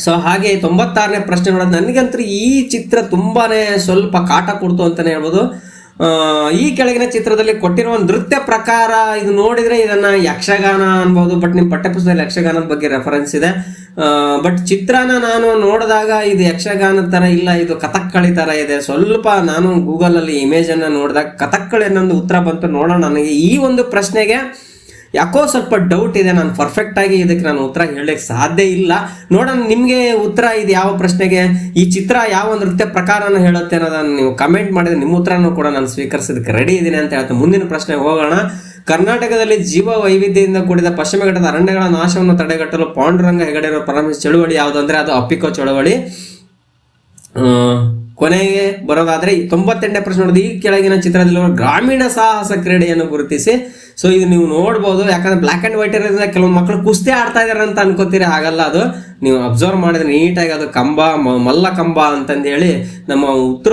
ಸೊ ಹಾಗೆ 96ನೇ ಪ್ರಶ್ನೆ ನೋಡೋದು, ನನಗಂತೂ ಈ ಚಿತ್ರ ತುಂಬಾನೇ ಸ್ವಲ್ಪ ಕಾಟ ಕೊಡ್ತು ಅಂತಾನೆ ಹೇಳ್ಬೋದು. ಈ ಕೆಳಗಿನ ಚಿತ್ರದಲ್ಲಿ ಕೊಟ್ಟಿರುವ ನೃತ್ಯ ಪ್ರಕಾರ ಇದು ನೋಡಿದ್ರೆ ಇದನ್ನ ಯಕ್ಷಗಾನ ಅನ್ಬಹುದು, ಬಟ್ ನಿಮ್ಮ ಪಠ್ಯಪುಸ್ತಕದಲ್ಲಿ ಯಕ್ಷಗಾನದ ಬಗ್ಗೆ ರೆಫರೆನ್ಸ್ ಇದೆ. ಬಟ್ ಚಿತ್ರನ ನಾನು ನೋಡಿದಾಗ ಇದು ಯಕ್ಷಗಾನದ ತರ ಇಲ್ಲ, ಇದು ಕಥಕ್ಕಳಿ ತರ ಇದೆ. ಸ್ವಲ್ಪ ನಾನು ಗೂಗಲ್ ಅಲ್ಲಿ ಇಮೇಜ್ ಅನ್ನ ನೋಡಿದಾಗ ಕಥಕ್ಕಳಿ ಅನ್ನೊಂದು ಉತ್ತರ ಬಂತು. ನೋಡೋಣ, ನನಗೆ ಈ ಒಂದು ಪ್ರಶ್ನೆಗೆ ಯಾಕೋ ಸ್ವಲ್ಪ ಡೌಟ್ ಇದೆ. ನಾನು ಪರ್ಫೆಕ್ಟ್ ಆಗಿ ಇದಕ್ಕೆ ನಾನು ಉತ್ತರ ಹೇಳಲಿಕ್ಕೆ ಸಾಧ್ಯ ಇಲ್ಲ. ನೋಡೋಣ ನಿಮಗೆ ಉತ್ತರ ಇದು ಯಾವ ಪ್ರಶ್ನೆಗೆ, ಈ ಚಿತ್ರ ಯಾವ ನೃತ್ಯ ಪ್ರಕಾರನ ಹೇಳುತ್ತೆ ಅನ್ನೋದನ್ನು ನೀವು ಕಮೆಂಟ್ ಮಾಡಿದ್ರೆ ನಿಮ್ಮ ಉತ್ತರನೂ ಕೂಡ ನಾನು ಸ್ವೀಕರಿಸೋದಕ್ಕೆ ರೆಡಿ ಇದ್ದೀನಿ ಅಂತ ಹೇಳ್ತೀನಿ. ಮುಂದಿನ ಪ್ರಶ್ನೆಗೆ ಹೋಗೋಣ. ಕರ್ನಾಟಕದಲ್ಲಿ ಜೀವ ವೈವಿಧ್ಯದಿಂದ ಕೂಡಿದ ಪಶ್ಚಿಮ ಘಟ್ಟದ ಅರಣ್ಯಗಳ ನಾಶವನ್ನು ತಡೆಗಟ್ಟಲು ಪಾಂಡುರಂಗ ಹೆಗಡೆಯವರು ಪ್ರಾರಂಭಿಸಿದ ಚಳುವಳಿ ಯಾವುದು ಅಂದ್ರೆ ಅದು ಅಪ್ಪಿಕೋ ಚಳವಳಿ. ಕೊನೆಗೆ ಬರೋದಾದ್ರೆ 98ನೇ ಪ್ರಶ್ನೆ ನೋಡೋದು, ಈ ಕೆಳಗಿನ ಚಿತ್ರದಲ್ಲಿರುವ ಗ್ರಾಮೀಣ ಸಾಹಸ ಕ್ರೀಡೆಯನ್ನು ಗುರುತಿಸಿ. ಸೊ ಇದು ನೀವು ನೋಡ್ಬೋದು, ಯಾಕಂದ್ರೆ ಬ್ಲಾಕ್ ಅಂಡ್ ವೈಟ್ ಇರೋದ್ರಿಂದ ಕೆಲವು ಮಕ್ಕಳು ಕುಸ್ತಿ ಆಡ್ತಾ ಇದಾರೆ ಅಂತ ಅನ್ಕೋತೀರಿ, ಹಾಗಲ್ಲ. ಅದು ನೀವು ಅಬ್ಸರ್ವ್ ಮಾಡಿದ್ರೆ ನೀಟಾಗಿ ಅದು ಕಂಬ, ಮಲ್ಲ ಕಂಬ ಅಂತಂದು ಹೇಳಿ ನಮ್ಮ ಉತ್ತರ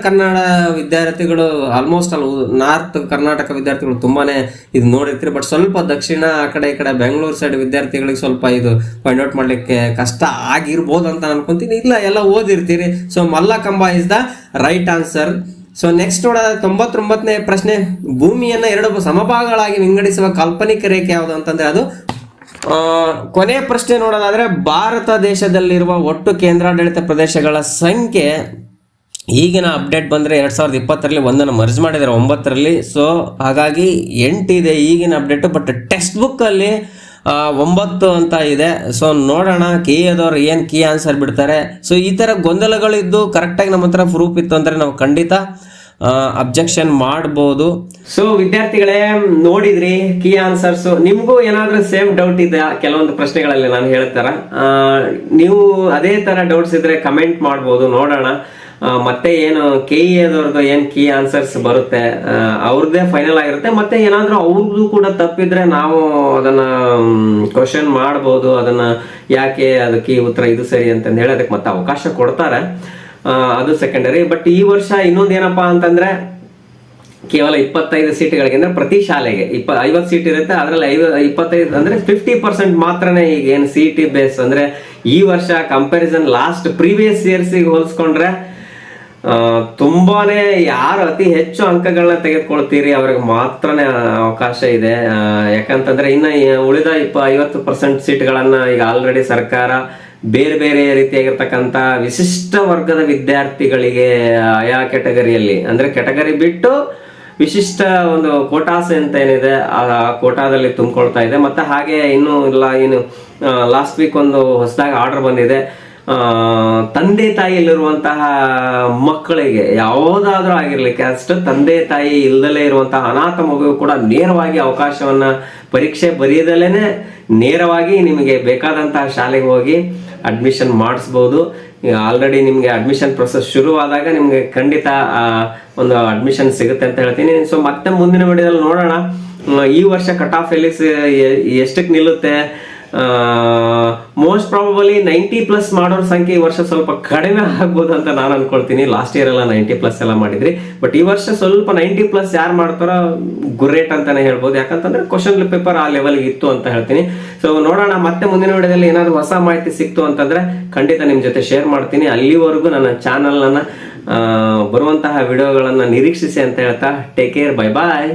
ಕನ್ನಡ ವಿದ್ಯಾರ್ಥಿಗಳು ಆಲ್ಮೋಸ್ಟ್ ಅಲ್ಲಿ ನಾರ್ತ್ ಕರ್ನಾಟಕ ವಿದ್ಯಾರ್ಥಿಗಳು ತುಂಬಾನೇ ಇದು ನೋಡಿರ್ತೀರಿ. ಬಟ್ ಸ್ವಲ್ಪ ದಕ್ಷಿಣ ಆ ಕಡೆ ಈ ಕಡೆ ಬೆಂಗಳೂರು ಸೈಡ್ ವಿದ್ಯಾರ್ಥಿಗಳಿಗೆ ಸ್ವಲ್ಪ ಇದು ಫೈಂಡ್ ಔಟ್ ಮಾಡ್ಲಿಕ್ಕೆ ಕಷ್ಟ ಆಗಿರ್ಬೋದು ಅಂತ ಅನ್ಕೊಂತೀನಿ. ಇಲ್ಲ, ಎಲ್ಲ ಓದಿರ್ತೀರಿ. ಸೊ ಮಲ್ಲ ಕಂಬ is the right answer. So next ನೋಡೋದಾದ್ರೆ 99ನೇ ಪ್ರಶ್ನೆ, ಭೂಮಿಯನ್ನ 2 ಸಮಭಾಗಗಳಾಗಿ ವಿಂಗಡಿಸುವ ಕಾಲ್ಪನಿಕ ರೇಖೆ ಯಾವುದು ಅಂತಂದ್ರೆ ಅದು ಕೊನೆಯ ಪ್ರಶ್ನೆ ನೋಡೋದಾದ್ರೆ, ಭಾರತ ದೇಶದಲ್ಲಿರುವ ಒಟ್ಟು ಕೇಂದ್ರಾಡಳಿತ ಪ್ರದೇಶಗಳ ಸಂಖ್ಯೆ ಈಗಿನ ಅಪ್ಡೇಟ್ ಬಂದರೆ 2020ರಲ್ಲಿ ಒಂದನ್ನು ಮರ್ಜ್ ಮಾಡಿದ್ದಾರೆ 9ರಲ್ಲಿ. ಸೊ ಹಾಗಾಗಿ 8 ಇದೆ ಈಗಿನ ಅಪ್ಡೇಟು, ಬಟ್ ಟೆಕ್ಸ್ಟ್ ಬುಕ್ಕಲ್ಲಿ 9 ಅಂತ ಇದೆ. ಸೊ ನೋಡೋಣ ಕೀ ಆದವ್ರು ಏನು ಕೀ ಆನ್ಸರ್ ಬಿಡ್ತಾರೆ. ಸೊ ಈ ಥರ ಗೊಂದಲಗಳಿದ್ದು ಕರೆಕ್ಟಾಗಿ ನಮ್ಮ ಹತ್ರ ಪ್ರೂಫ್ ಇತ್ತು ಅಂದರೆ ನಾವು ಖಂಡಿತ ಅಬ್ಜೆಕ್ಷನ್ ಮಾಡ್ಬೋದು. ಸೊ ವಿದ್ಯಾರ್ಥಿಗಳೇ, ನೋಡಿದ್ರಿ ಕೀ ಆನ್ಸರ್ಸ್. ನಿಮಗೂ ಏನಾದರೂ ಸೇಮ್ ಡೌಟ್ ಇದೆ ಕೆಲವೊಂದು ಪ್ರಶ್ನೆಗಳಲ್ಲಿ ನಾನು ಹೇಳ್ತಾರ, ನೀವು ಅದೇ ಥರ ಡೌಟ್ಸ್ ಇದ್ರೆ ಕಮೆಂಟ್ ಮಾಡ್ಬೋದು, ನೋಡೋಣ. ಮತ್ತೆ ಏನು KEAದವ್ರದ್ದು ಏನು ಕೀ ಆನ್ಸರ್ಸ್ ಬರುತ್ತೆ ಅವ್ರದ್ದೇ ಫೈನಲ್ ಆಗಿರುತ್ತೆ. ಮತ್ತೆ ಏನಾದರೂ ಅವ್ರದ್ದು ಕೂಡ ತಪ್ಪಿದ್ರೆ ನಾವು ಅದನ್ನ ಕ್ವಶನ್ ಮಾಡ್ಬೋದು, ಅದನ್ನ ಯಾಕೆ ಅದಕ್ಕೆ ಈ ಉತ್ತರ ಇದು ಸರಿ ಅಂತಂದು ಹೇಳಿ ಅದಕ್ಕೆ ಮತ್ತೆ ಅವಕಾಶ ಕೊಡ್ತಾರೆ, ಅದು ಸೆಕೆಂಡರಿ. ಬಟ್ ಈ ವರ್ಷ ಇನ್ನೊಂದು ಏನಪ್ಪಾ ಅಂತಂದ್ರೆ ಕೇವಲ 25 ಸೀಟ್ಗಳಿಗೆ, ಅಂದ್ರೆ ಪ್ರತಿ ಶಾಲೆಗೆ 50 ಸೀಟ್ ಇರುತ್ತೆ, ಅದರಲ್ಲಿ 25 ಅಂದ್ರೆ 50% ಮಾತ್ರನೇ. ಈಗ ಏನು CET ಬೇಸ್ ಅಂದ್ರೆ ಈ ವರ್ಷ ಕಂಪ್ಯಾರಿಸನ್ ಲಾಸ್ಟ್ ಪ್ರೀವಿಯಸ್ ಇಯರ್ಸಿಗೆ ಹೋಲಿಸ್ಕೊಂಡ್ರೆ ತುಂಬಾನೇ ಯಾರು ಅತಿ ಹೆಚ್ಚು ಅಂಕಗಳನ್ನ ತೆಗೆದುಕೊಳ್ತೀರಿ ಅವ್ರಿಗೆ ಮಾತ್ರನೇ ಅವಕಾಶ ಇದೆ. ಯಾಕಂತಂದ್ರೆ ಇನ್ನು ಉಳಿದ 50% ಸೀಟ್ಗಳನ್ನ ಈಗ ಆಲ್ರೆಡಿ ಸರ್ಕಾರ ಬೇರೆ ಬೇರೆ ರೀತಿಯಾಗಿರ್ತಕ್ಕಂಥ ವಿಶಿಷ್ಟ ವರ್ಗದ ವಿದ್ಯಾರ್ಥಿಗಳಿಗೆ ಆಯಾ ಕೆಟಗರಿಯಲ್ಲಿ, ಅಂದ್ರೆ ಕೆಟಗರಿ ಬಿಟ್ಟು ವಿಶಿಷ್ಟ ಒಂದು ಕೋಟಾಸ್ ಅಂತ ಏನಿದೆ ಆ ಕೋಟಾದಲ್ಲಿ ತುಂಬಿಕೊಳ್ತಾ ಇದೆ. ಮತ್ತೆ ಹಾಗೆ ಇನ್ನೂ ಇಲ್ಲ, ಏನು ಲಾಸ್ಟ್ ವೀಕ್ ಒಂದು ಹೊಸದಾಗಿ ಆರ್ಡರ್ ಬಂದಿದೆ, ತಂದೆ ತಾಯಿಯಲ್ಲಿರುವಂತಹ ಮಕ್ಕಳಿಗೆ ಯಾವುದಾದ್ರೂ ಆಗಿರ್ಲಿಕ್ಕೆ ಅಷ್ಟು ತಂದೆ ತಾಯಿ ಇಲ್ದಲೇ ಇರುವಂತಹ ಅನಾಥ ಮಗು ಕೂಡ ನೇರವಾಗಿ ಅವಕಾಶವನ್ನ ಪರೀಕ್ಷೆ ಬರೆಯದಲೇನೆ ನೇರವಾಗಿ ನಿಮಗೆ ಬೇಕಾದಂತಹ ಶಾಲೆಗೆ ಹೋಗಿ ಅಡ್ಮಿಷನ್ ಮಾಡಿಸ್ಬೋದು. ಆಲ್ರೆಡಿ ನಿಮಗೆ ಅಡ್ಮಿಷನ್ ಪ್ರೊಸೆಸ್ ಶುರುವಾದಾಗ ನಿಮಗೆ ಖಂಡಿತ ಒಂದು ಅಡ್ಮಿಷನ್ ಸಿಗುತ್ತೆ ಅಂತ ಹೇಳ್ತೀನಿ. ಸೊ ಮತ್ತೆ ಮುಂದಿನ ವಿಡಿಯೋದಲ್ಲಿ ನೋಡೋಣ ಈ ವರ್ಷ ಕಟ್ ಆಫ್ ಎಷ್ಟಕ್ಕೆ ನಿಲ್ಲುತ್ತೆ. ಮೋಸ್ಟ್ ಪ್ರಾಬಬಲಿ 90+ ಮಾಡೋರ ಸಂಖ್ಯೆ ಈ ವರ್ಷ ಸ್ವಲ್ಪ ಕಡಿಮೆ ಆಗ್ಬೋದು ಅಂತ ನಾನು ಅನ್ಕೊಳ್ತೀನಿ. ಲಾಸ್ಟ್ ಇಯರ್ ಎಲ್ಲ 90+ ಎಲ್ಲ ಮಾಡಿದ್ರಿ, ಬಟ್ ಈ ವರ್ಷ ಸ್ವಲ್ಪ 90+ ಯಾರು ಮಾಡ್ತಾರೋ ಗ್ರೇಟ್ ಅಂತಾನೆ ಹೇಳ್ಬೋದು. ಯಾಕಂತಂದ್ರೆ ಕ್ವಶನ್ ಪೇಪರ್ ಆ ಲೆವೆಲ್ಗೆ ಇತ್ತು ಅಂತ ಹೇಳ್ತೀನಿ. ಸೊ ನೋಡೋಣ ಮತ್ತೆ ಮುಂದಿನ ವಿಡಿಯೋದಲ್ಲಿ ಏನಾದ್ರು ಹೊಸ ಮಾಹಿತಿ ಸಿಕ್ತು ಅಂತಂದ್ರೆ ಖಂಡಿತ ನಿಮ್ ಜೊತೆ ಶೇರ್ ಮಾಡ್ತೀನಿ. ಅಲ್ಲಿವರೆಗೂ ನನ್ನ ಚಾನಲ್ ಅನ್ನ ಬರುವಂತಹ ವಿಡಿಯೋಗಳನ್ನ ನಿರೀಕ್ಷಿಸಿ ಅಂತ ಹೇಳ್ತಾ ಟೇಕ್ ಕೇರ್, ಬೈ ಬಾಯ್.